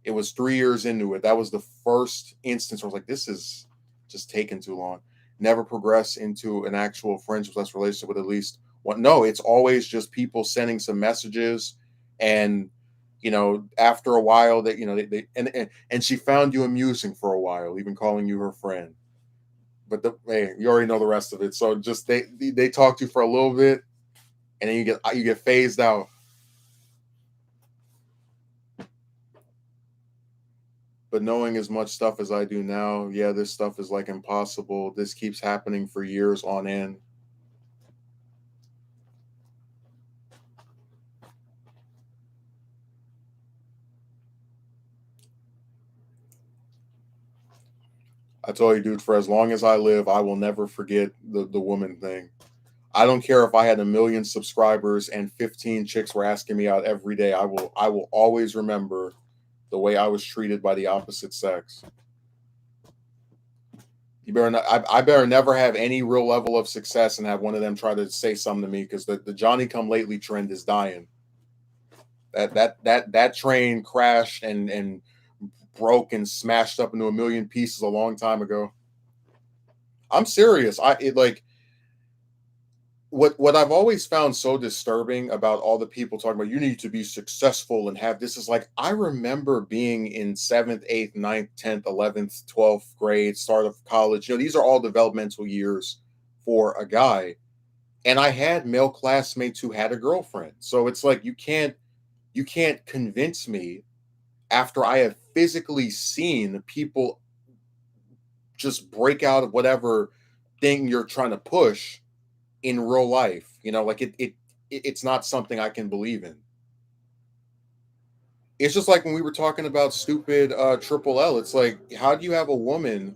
It was 3 years into it. That was the first instance where I was like, this is just taking too long. Never progress into an actual friendship plus relationship with at least one. No, it's always just people sending some messages, and after a while that and she found you amusing for a while, even calling you her friend. But hey, you already know the rest of it. So just they talk to you for a little bit, and then you get phased out. But knowing as much stuff as I do now, yeah, this stuff is like impossible. This keeps happening for years on end. I told you, dude, for as long as I live, I will never forget the woman thing. I don't care if I had 1 million subscribers and 15 chicks were asking me out every day. I will always remember the way I was treated by the opposite sex. You better not, I better never have any real level of success and have one of them try to say something to me, because the Johnny come lately trend is dying. That train crashed and broke and smashed up into 1 million pieces a long time ago. I'm serious. What I've always found so disturbing about all the people talking about, you need to be successful and have this, is like, I remember being in seventh, eighth, ninth, 10th, 11th, 12th grade, start of college. These are all developmental years for a guy. And I had male classmates who had a girlfriend. So it's like you can't convince me, after I have physically seen people just break out of whatever thing you're trying to push in real life. Like it's not something I can believe in. It's just like when we were talking about stupid Triple L. It's like, how do you have a woman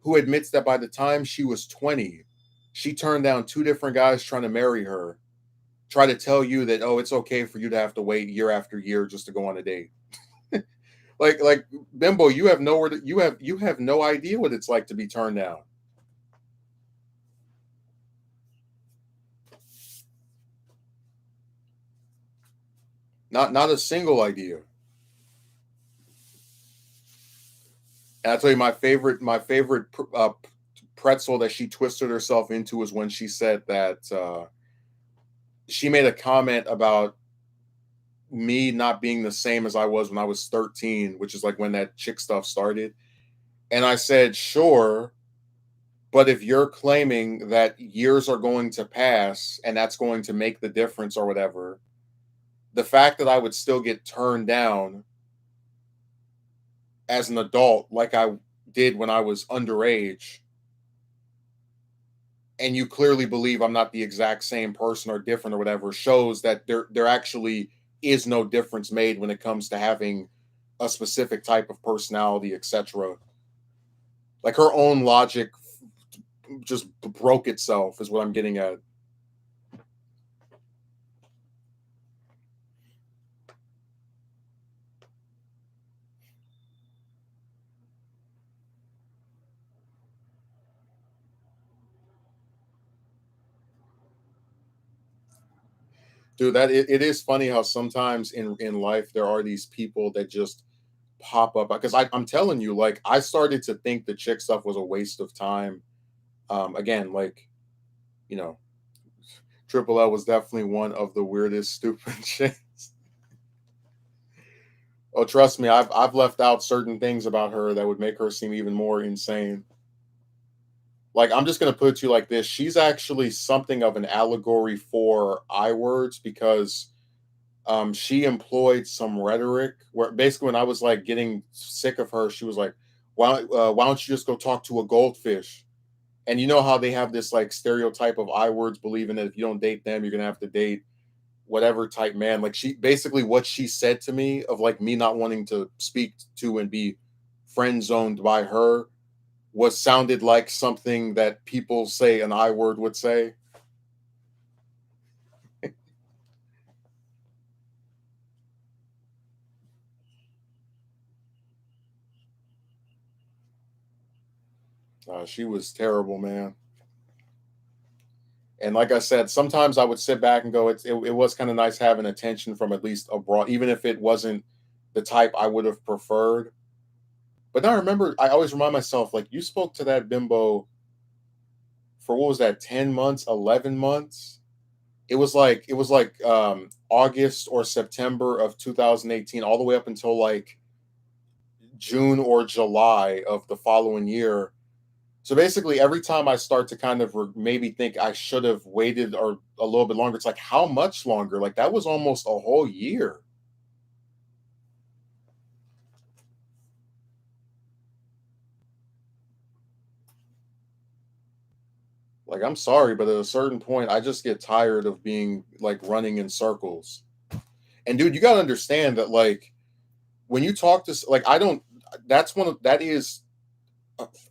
who admits that by the time she was 20, she turned down two different guys trying to marry her, try to tell you that, oh, it's okay for you to have to wait year after year just to go on a date. Like Bimbo, you have nowhere to, you have no idea what it's like to be turned down. Not a single idea. And I tell you, my favorite pretzel that she twisted herself into was when she said that she made a comment about me not being the same as I was when I was 13, which is like when that chick stuff started. And I said, sure, but if you're claiming that years are going to pass and that's going to make the difference or whatever, the fact that I would still get turned down as an adult like I did when I was underage, and you clearly believe I'm not the exact same person or different or whatever, shows that there actually is no difference made when it comes to having a specific type of personality, etc. Like, her own logic just broke itself, is what I'm getting at. Dude, it is funny how sometimes in life there are these people that just pop up, because I'm telling you, like, I started to think the chick stuff was a waste of time. Again, like, you know, Triple L was definitely one of the weirdest, stupid chicks. Oh, trust me, I've left out certain things about her that would make her seem even more insane. Like, I'm just gonna put it to you like this: she's actually something of an allegory for I words, because she employed some rhetoric where basically, when I was like getting sick of her, she was like, why don't you just go talk to a goldfish?" And you know how they have this like stereotype of I words, believing that if you don't date them, you're gonna have to date whatever type man. Like, she basically, what she said to me, of like me not wanting to speak to and be friend zoned by her, was sounded like something that people say an I word would say. She was terrible, man. And like I said, sometimes I would sit back and go, it was kind of nice having attention from at least abroad, even if it wasn't the type I would have preferred. But now I remember, I always remind myself, like, you spoke to that bimbo for what was that, 10 months, 11 months? It was like August or September of 2018, all the way up until like June or July of the following year. So basically, every time I start to kind of maybe think I should have waited or a little bit longer, it's like, how much longer? Like, that was almost a whole year. Like, I'm sorry, but at a certain point, I just get tired of being like running in circles. And dude, you gotta understand that, like, when you talk to like, I don't. That's one of that is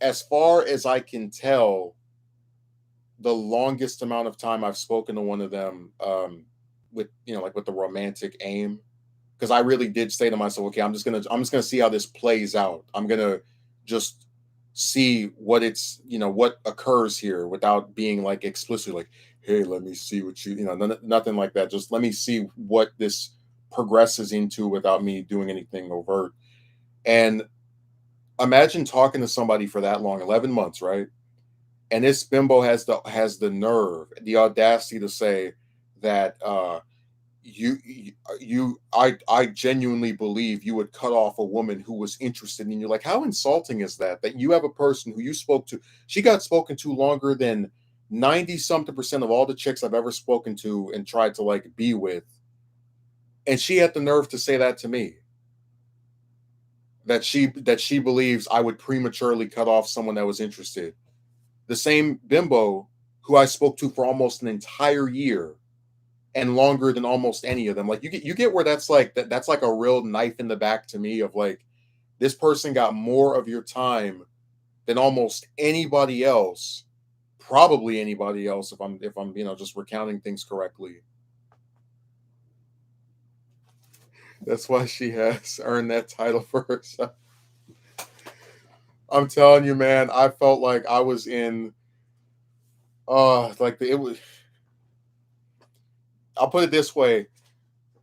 as far as I can tell, the longest amount of time I've spoken to one of them, with like with the romantic aim, because I really did say to myself, okay, I'm just gonna see how this plays out. I'm gonna just see what what occurs here without being like explicitly like, hey, let me see what nothing like that. Just let me see what this progresses into without me doing anything overt. And imagine talking to somebody for that long, 11 months, right? And this bimbo has the nerve, the audacity to say that I genuinely believe you would cut off a woman who was interested in you. Like, how insulting is that? That you have a person who you spoke to, she got spoken to longer than 90 something percent of all the chicks I've ever spoken to and tried to like be with. And she had the nerve to say that to me. That she believes I would prematurely cut off someone that was interested. The same bimbo who I spoke to for almost an entire year and longer than almost any of them. Like, you get where that's like a real knife in the back to me of like, this person got more of your time than almost anybody else, probably anybody else, if I'm just recounting things correctly. That's why she has earned that title for herself. I'm telling you, man, I felt like I was in like it was. I'll put it this way.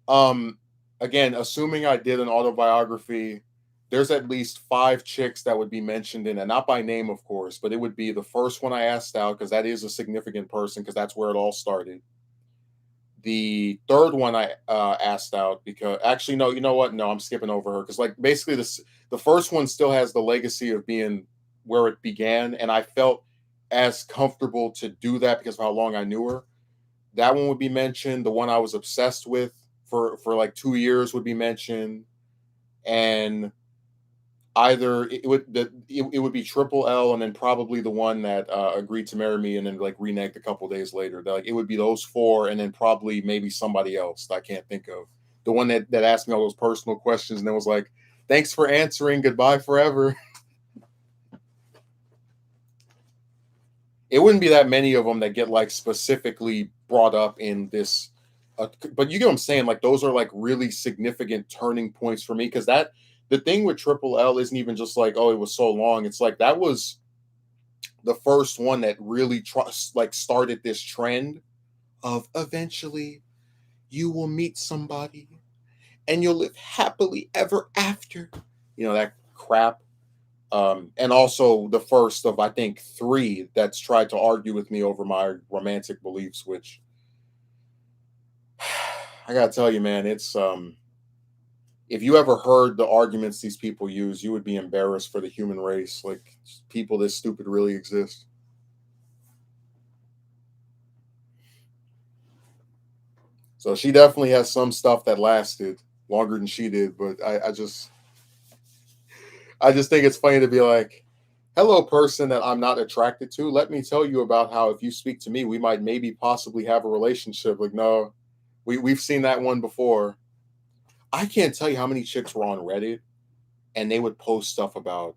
Um, Again, assuming I did an autobiography, there's at least five chicks that would be mentioned in it, not by name, of course, but it would be the first one I asked out because that is a significant person because that's where it all started. The third one I asked out because actually, no, you know what? No, I'm skipping over her because like basically the first one still has the legacy of being where it began, and I felt as comfortable to do that because of how long I knew her. That one would be mentioned. The one I was obsessed with for like 2 years would be mentioned, and either it would be Triple L, and then probably the one that agreed to marry me and then like reneged a couple days later. Like, it would be those four, and then probably maybe somebody else that I can't think of. The one that asked me all those personal questions and then was like, "Thanks for answering. Goodbye forever." It wouldn't be that many of them that get like specifically brought up in this. But you get what I'm saying? Like, those are like really significant turning points for me because that the thing with Triple L isn't even just like, oh, it was so long. It's like that was the first one that really like started this trend of eventually you will meet somebody and you'll live happily ever after. That crap. And also the first of I think three that's tried to argue with me over my romantic beliefs, which I gotta tell you, man, it's if you ever heard the arguments these people use, you would be embarrassed for the human race. Like, people this stupid really exist. So she definitely has some stuff that lasted longer than she did, but I just think it's funny to be like, hello, person that I'm not attracted to. Let me tell you about how if you speak to me, we might maybe possibly have a relationship. Like, no, we've seen that one before. I can't tell you how many chicks were on Reddit and they would post stuff about,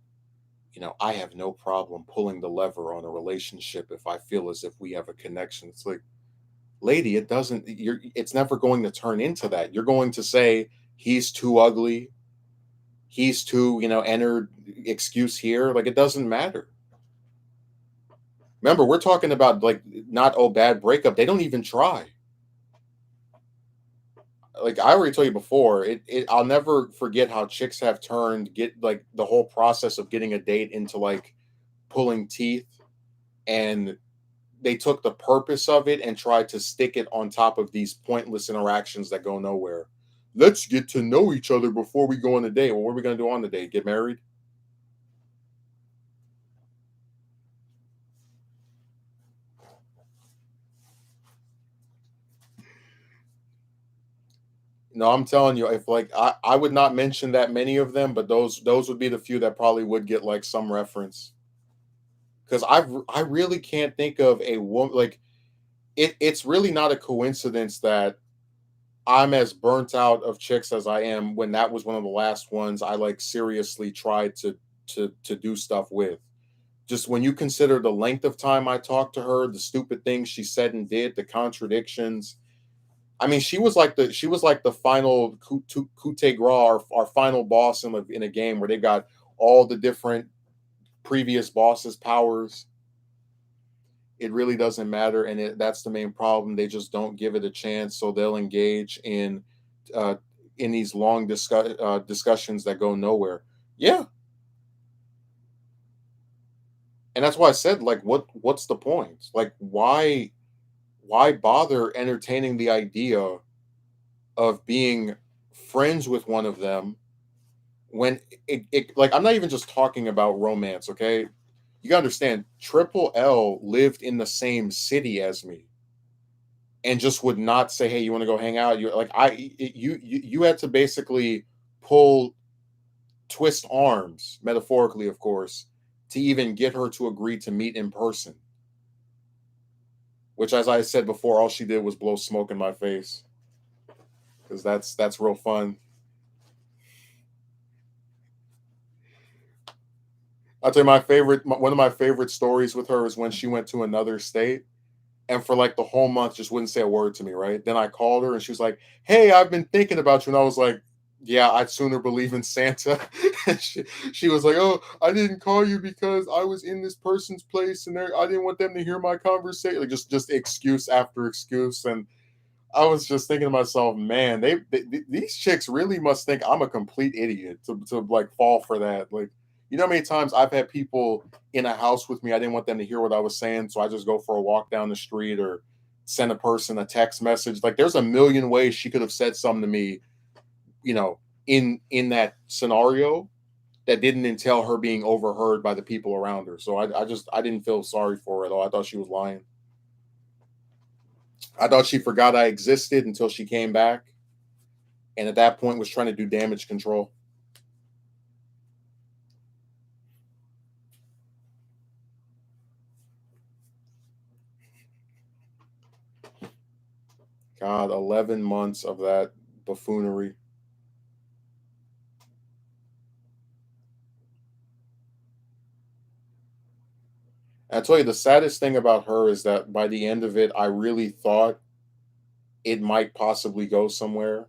I have no problem pulling the lever on a relationship if I feel as if we have a connection. It's like, lady, it's never going to turn into that. You're going to say he's too ugly, he's too, enter excuse here. Like, it doesn't matter. Remember, we're talking about like not oh bad breakup. They don't even try. Like I already told you before, I'll never forget how chicks have turned get like the whole process of getting a date into like pulling teeth, and they took the purpose of it and tried to stick it on top of these pointless interactions that go nowhere. Let's get to know each other before we go on a date. Well, what are we gonna do on the date? Get married? No, I'm telling you, if like I would not mention that many of them, but those would be the few that probably would get like some reference. Because I really can't think of a woman like it's really not a coincidence that I'm as burnt out of chicks as I am when that was one of the last ones I like seriously tried to do stuff with. Just when you consider the length of time I talked to her, the stupid things she said and did, the contradictions. I mean, she was like the final coup de grace, our final boss in a game where they got all the different previous bosses' powers. It really doesn't matter, and that's the main problem. They just don't give it a chance, so they'll engage uh, in these long discussions that go nowhere. Yeah, and that's why I said, like, what's the point? Like, why bother entertaining the idea of being friends with one of them when like I'm not even just talking about romance, okay? You gotta understand, Triple L lived in the same city as me and just would not say, "Hey, you want to go hang out?" You're like, you had to basically pull twist arms, metaphorically, of course, to even get her to agree to meet in person. Which, as I said before, all she did was blow smoke in my face because that's real fun. I'll tell you one of my favorite stories with her is when she went to another state and for like the whole month just wouldn't say a word to me, right? Then I called her and she was like, "Hey, I've been thinking about you." And I was like, "Yeah, I'd sooner believe in Santa." And she was like, "Oh, I didn't call you because I was in this person's place and I didn't want them to hear my conversation." Like just excuse after excuse. And I was just thinking to myself, man, these chicks really must think I'm a complete idiot to like fall for that. Like, you know how many times I've had people in a house with me, I didn't want them to hear what I was saying, so I just go for a walk down the street or send a person a text message. Like, there's a million ways she could have said something to me, you know, in that scenario that didn't entail her being overheard by the people around her. So I didn't feel sorry for her at all. I thought she was lying. I thought she forgot I existed until she came back and at that point was trying to do damage control. God, 11 months of that buffoonery. I tell you, the saddest thing about her is that by the end of it, I really thought it might possibly go somewhere.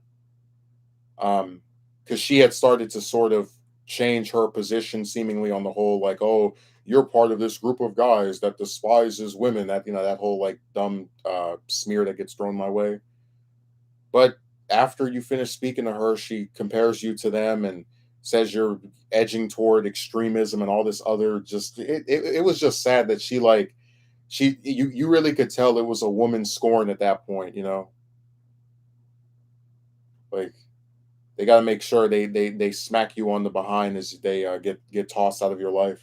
Because she had started to sort of change her position, seemingly on the whole, like, oh, you're part of this group of guys that despises women. That that whole like dumb smear that gets thrown my way. But after you finish speaking to her, she compares you to them and says you're edging toward extremism and all this other just it was just sad that she like you really could tell it was a woman scorn at that point, like they got to make sure they smack you on the behind as they get tossed out of your life.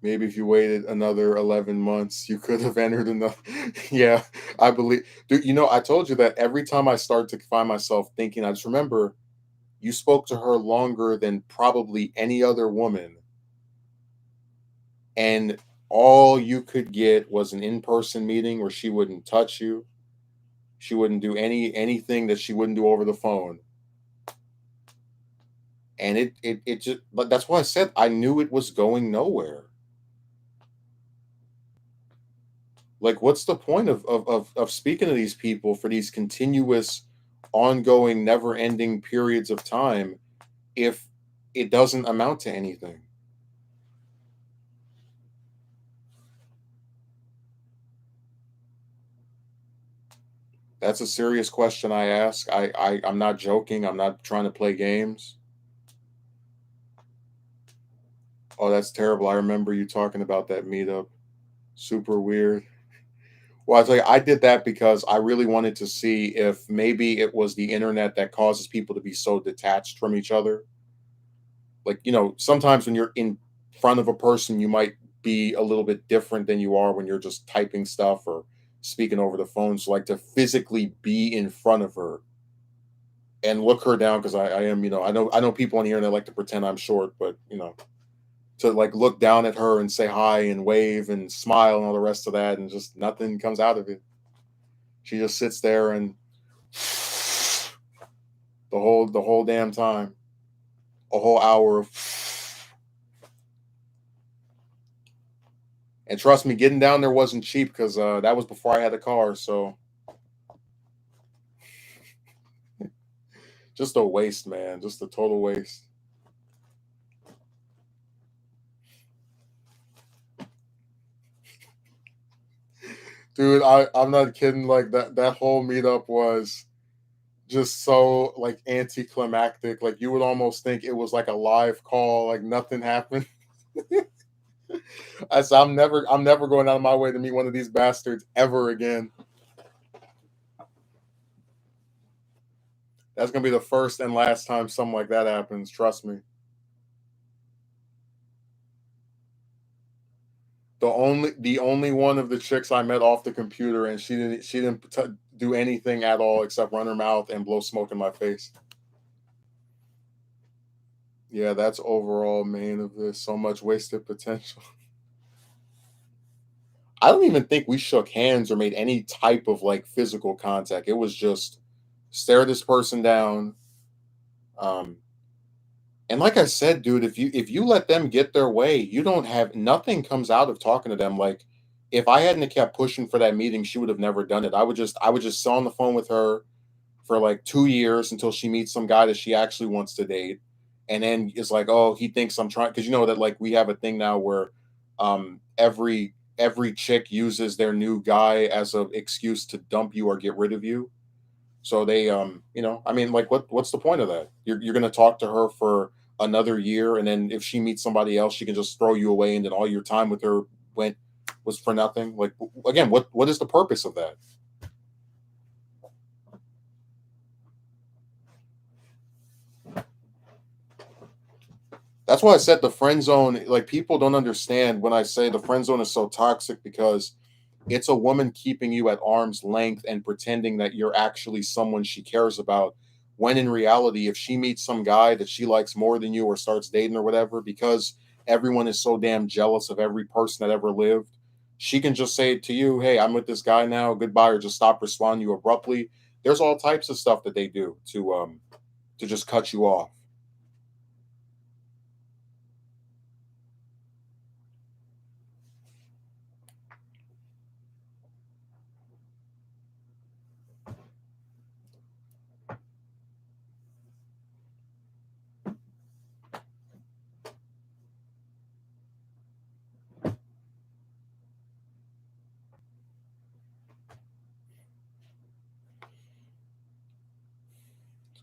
Maybe if you waited another 11 months, you could have entered another. Yeah, I believe. Dude, I told you that every time I start to find myself thinking, I just remember you spoke to her longer than probably any other woman, and all you could get was an in-person meeting where she wouldn't touch you. She wouldn't do anything that she wouldn't do over the phone. And it just but that's why I said I knew it was going nowhere. Like, what's the point of speaking to these people for these continuous, ongoing, never-ending periods of time if it doesn't amount to anything. That's a serious question I ask. I'm not joking. I'm not trying to play games. Oh, that's terrible. I remember you talking about that meetup. Super weird. Well, I tell you, I did that because I really wanted to see if maybe it was the internet that causes people to be so detached from each other. Like, sometimes when you're in front of a person, you might be a little bit different than you are when you're just typing stuff or speaking over the phone. So, like, to physically be in front of her and look her down, because I am, I know people on the internet like to pretend I'm short, but to like look down at her and say hi and wave and smile and all the rest of that, and just nothing comes out of it. She just sits there and the whole damn time, a whole hour of. And trust me, getting down there wasn't cheap because that was before I had a car. So just a waste, man. Just a total waste. Dude, I'm not kidding. Like that whole meetup was just so like anticlimactic. Like you would almost think it was like a live call, like nothing happened. I said, I'm never going out of my way to meet one of these bastards ever again. That's gonna be the first and last time something like that happens. Trust me. The only one of the chicks I met off the computer, and she didn't do anything at all except run her mouth and blow smoke in my face. Yeah, that's overall main of this. So much wasted potential. I don't even think we shook hands or made any type of like physical contact. It was just stare this person down. Um, and like I said, dude, if you let them get their way, you don't have nothing comes out of talking to them. Like if I hadn't have kept pushing for that meeting, she would have never done it. I would just sit on the phone with her for like 2 years until she meets some guy that she actually wants to date. And then it's like, oh, he thinks I'm trying, because you know that like we have a thing now where every chick uses their new guy as an excuse to dump you or get rid of you. So they I mean, like what's the point of that? You're gonna talk to her for another year, and then if she meets somebody else, she can just throw you away, and then all your time with her went was for nothing. Like again, what is the purpose of that? That's why I said the friend zone, like people don't understand when I say the friend zone is so toxic, because it's a woman keeping you at arm's length and pretending that you're actually someone she cares about. When in reality, if she meets some guy that she likes more than you or starts dating or whatever, because everyone is so damn jealous of every person that ever lived, she can just say to you, hey, I'm with this guy now, goodbye, or just stop responding to you abruptly. There's all types of stuff that they do to just cut you off.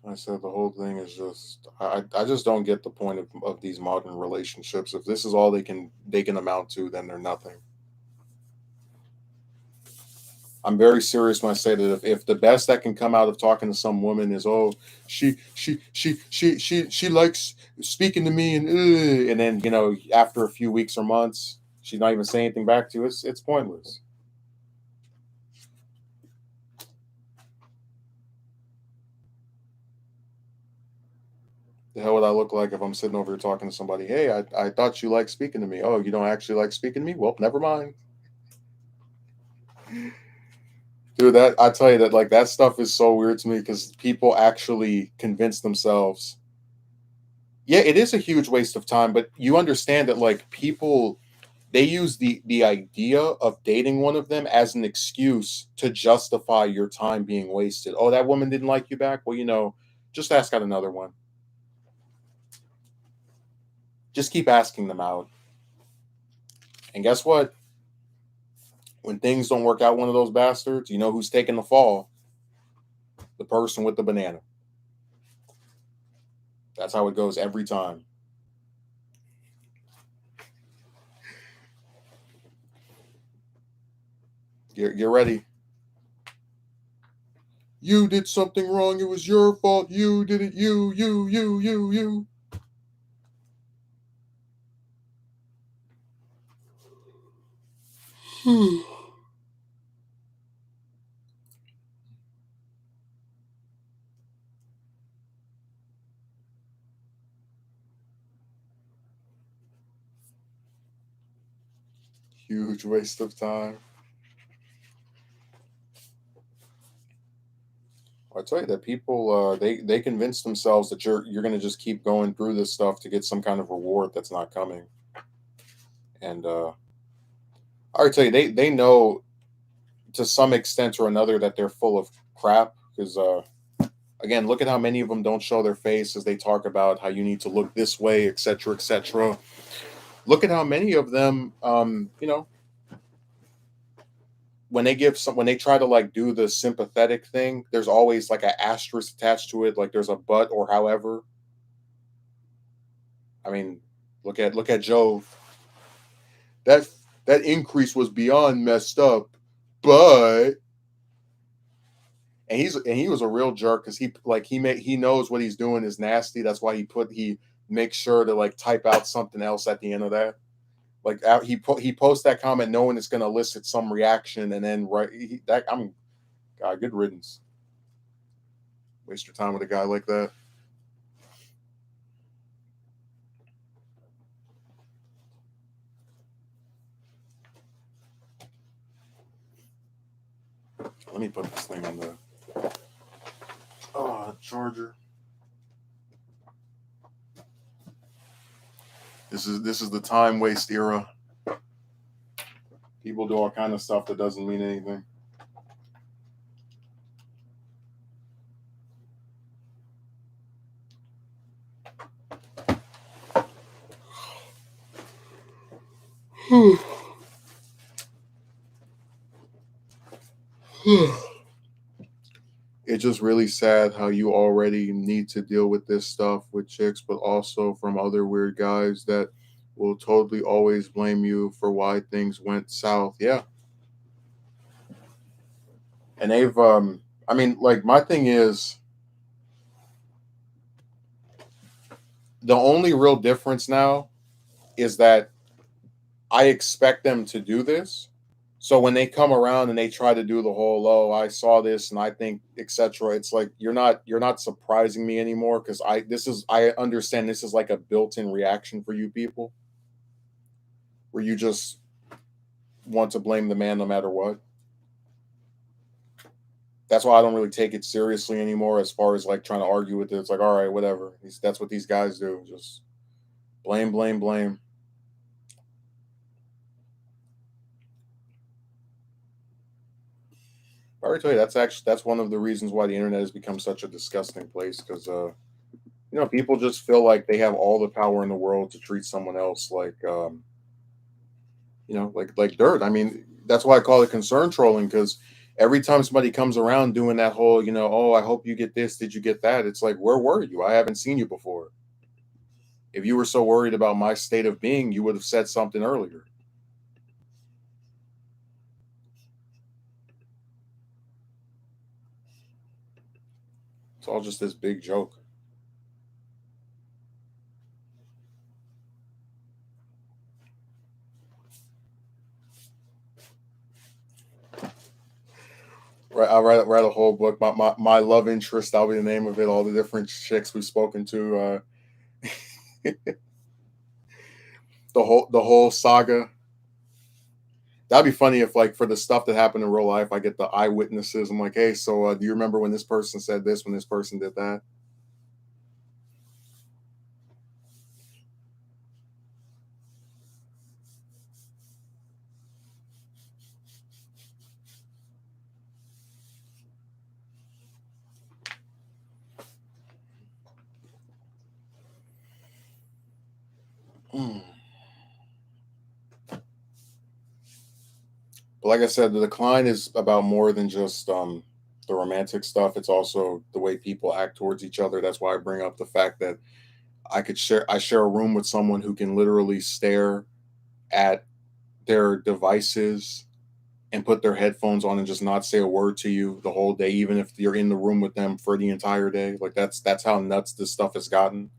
I said the whole thing is just I just don't get the point of these modern relationships. If this is all they can amount to, then they're nothing. I'm very serious when I say that if the best that can come out of talking to some woman is, oh, she likes speaking to me, and then after a few weeks or months she's not even saying anything back to you, it's pointless. The hell would I look like if I'm sitting over here talking to somebody? Hey, I thought you liked speaking to me. Oh, you don't actually like speaking to me? Well, never mind. Dude, that I tell you that like that stuff is so weird to me because people actually convince themselves. Yeah, it is a huge waste of time, but you understand that like people they use the idea of dating one of them as an excuse to justify your time being wasted. Oh, that woman didn't like you back? Well, just ask out another one. Just keep asking them out. And guess what? When things don't work out, one of those bastards, you know who's taking the fall? The person with the banana. That's how it goes every time. Get ready. You did something wrong. It was your fault. You did it. You. Huge waste of time. I tell you that people they convince themselves that you're going to just keep going through this stuff to get some kind of reward that's not coming. And I tell you they know to some extent or another that they're full of crap because again, look at how many of them don't show their face as they talk about how you need to look this way, etc., etc. Look at how many of them, when they give some, when they try to like do the sympathetic thing, there's always like an asterisk attached to it, like there's a but or however. I mean, look at Jove. That that increase was beyond messed up, but he was a real jerk because he knows what he's doing is nasty. That's why he makes sure to like type out something else at the end of that. Like he posts that comment knowing it's going to elicit some reaction, and then I'm God, good riddance. Waste your time with a guy like that. Let me put this thing on the charger. This is the time waste era. People do all kind of stuff that doesn't mean anything. It's just really sad how you already need to deal with this stuff with chicks, but also from other weird guys that will totally always blame you for why things went south. Yeah. And they've I mean, like my thing is the only real difference now is that I expect them to do this. So when they come around and they try to do the whole, oh, I saw this and I think, etc., it's like you're not surprising me anymore because I understand this is like a built-in reaction for you people where you just want to blame the man no matter what. That's why I don't really take it seriously anymore as far as like trying to argue with it. It's like, all right, whatever. That's what these guys do. Just blame, blame, blame. I already tell you that's one of the reasons why the internet has become such a disgusting place because people just feel like they have all the power in the world to treat someone else like like dirt. I mean, that's why I call it concern trolling because every time somebody comes around doing that whole, oh, I hope you get this, did you get that? It's like, where were you? I haven't seen you before. If you were so worried about my state of being, you would have said something earlier. It's all just this big joke. Right, I'll write a whole book. My love interest. That'll be the name of it. All the different chicks we've spoken to. The whole saga. That'd be funny if, like, for the stuff that happened in real life, I get the eyewitnesses. I'm like, hey, so do you remember when this person said this, when this person did that? But like I said, the decline is about more than just the romantic stuff. It's also the way people act towards each other. That's why I bring up the fact that I share a room with someone who can literally stare at their devices and put their headphones on and just not say a word to you the whole day, even if you're in the room with them for the entire day. Like that's how nuts this stuff has gotten.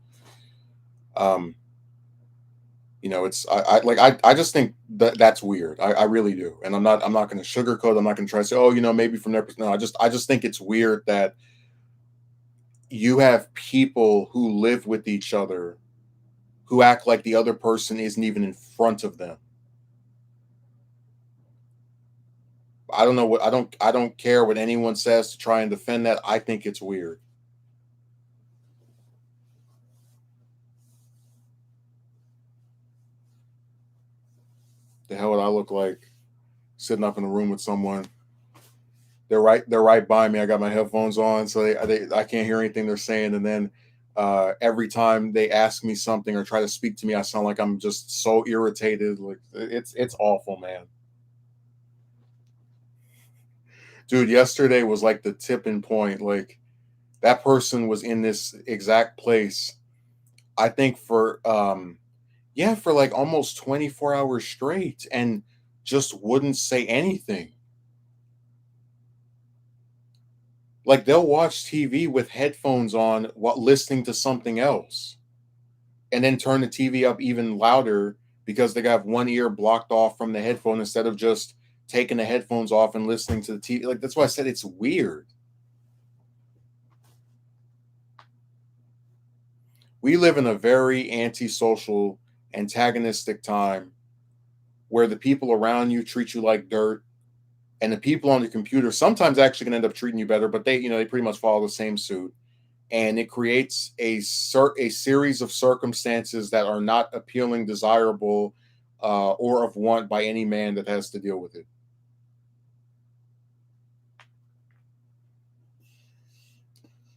Um, it's I just think that that's weird. I really do, and I'm not going to sugarcoat. I'm not going to try to say, oh, maybe from their perspective. No, I just think it's weird that you have people who live with each other who act like the other person isn't even in front of them. I don't care what anyone says to try and defend that. I think it's weird. The hell would I look like sitting up in a room with someone? They're right by me. I got my headphones on, so I can't hear anything they're saying. And then every time they ask me something or try to speak to me, I sound like I'm just so irritated. Like it's awful, man. Dude, yesterday was like the tipping point. Like that person was in this exact place. I think for like almost 24 hours straight and just wouldn't say anything. Like they'll watch TV with headphones on while listening to something else and then turn the TV up even louder because they got one ear blocked off from the headphone instead of just taking the headphones off and listening to the TV. Like that's why I said it's weird. We live in a very antisocial, antagonistic time where the people around you treat you like dirt and the people on the computer sometimes actually can end up treating you better, but they pretty much follow the same suit, and it creates a series of circumstances that are not appealing, desirable, or of want by any man that has to deal with it.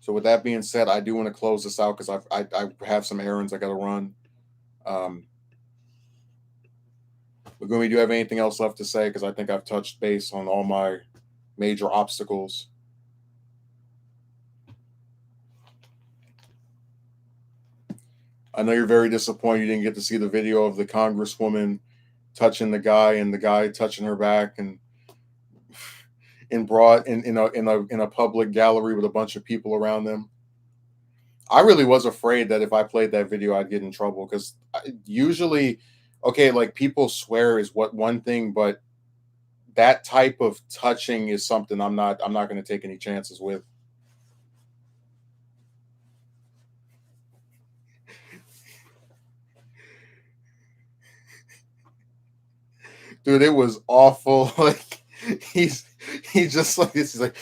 So, with that being said, I do want to close this out because I have some errands I got to run. Um, Megumi, do you have anything else left to say? Because I think I've touched base on all my major obstacles. I know you're very disappointed you didn't get to see the video of the congresswoman touching the guy and the guy touching her back and in a public gallery with a bunch of people around them. I really was afraid that if I played that video, I'd get in trouble because usually, okay, like people swear is what one thing, but that type of touching is something I'm not going to take any chances with. Dude, it was awful. Like he's just like this. He's like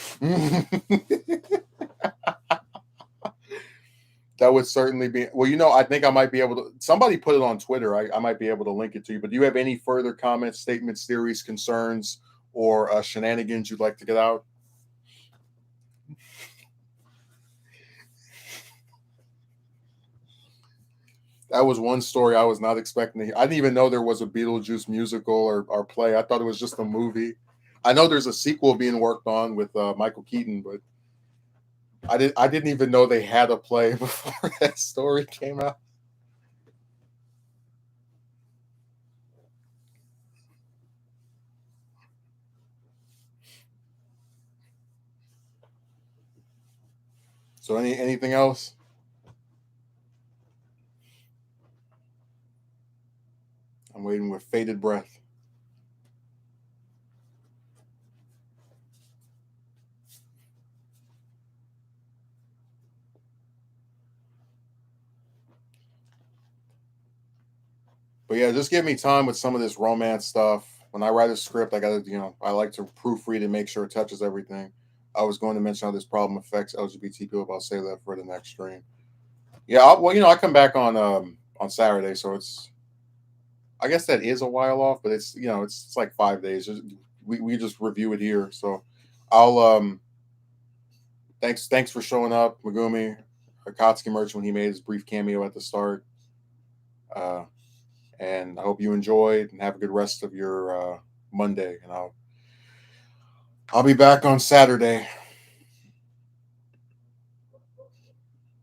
that would certainly be well. I think I might be able to. Somebody put it on Twitter. I might be able to link it to you. But do you have any further comments, statements, theories, concerns, or shenanigans you'd like to get out? That was one story I was not expecting to hear. I didn't even know there was a Beetlejuice musical or play. I thought it was just a movie. I know there's a sequel being worked on with Michael Keaton, but I didn't even know they had a play before that story came out. So anything else? I'm waiting with faded breath. But yeah, just give me time with some of this romance stuff. When I write a script, I gotta, I like to proofread and make sure it touches everything. I was going to mention how this problem affects LGBT people, but I'll save that for the next stream. Yeah, well, I come back on Saturday, so I guess that is a while off, but it's like 5 days. We just review it here, so I'll thanks for showing up, Megumi. Akatsuki merch when he made his brief cameo at the start. Uh, And I hope you enjoyed and have a good rest of your Monday. And I'll be back on Saturday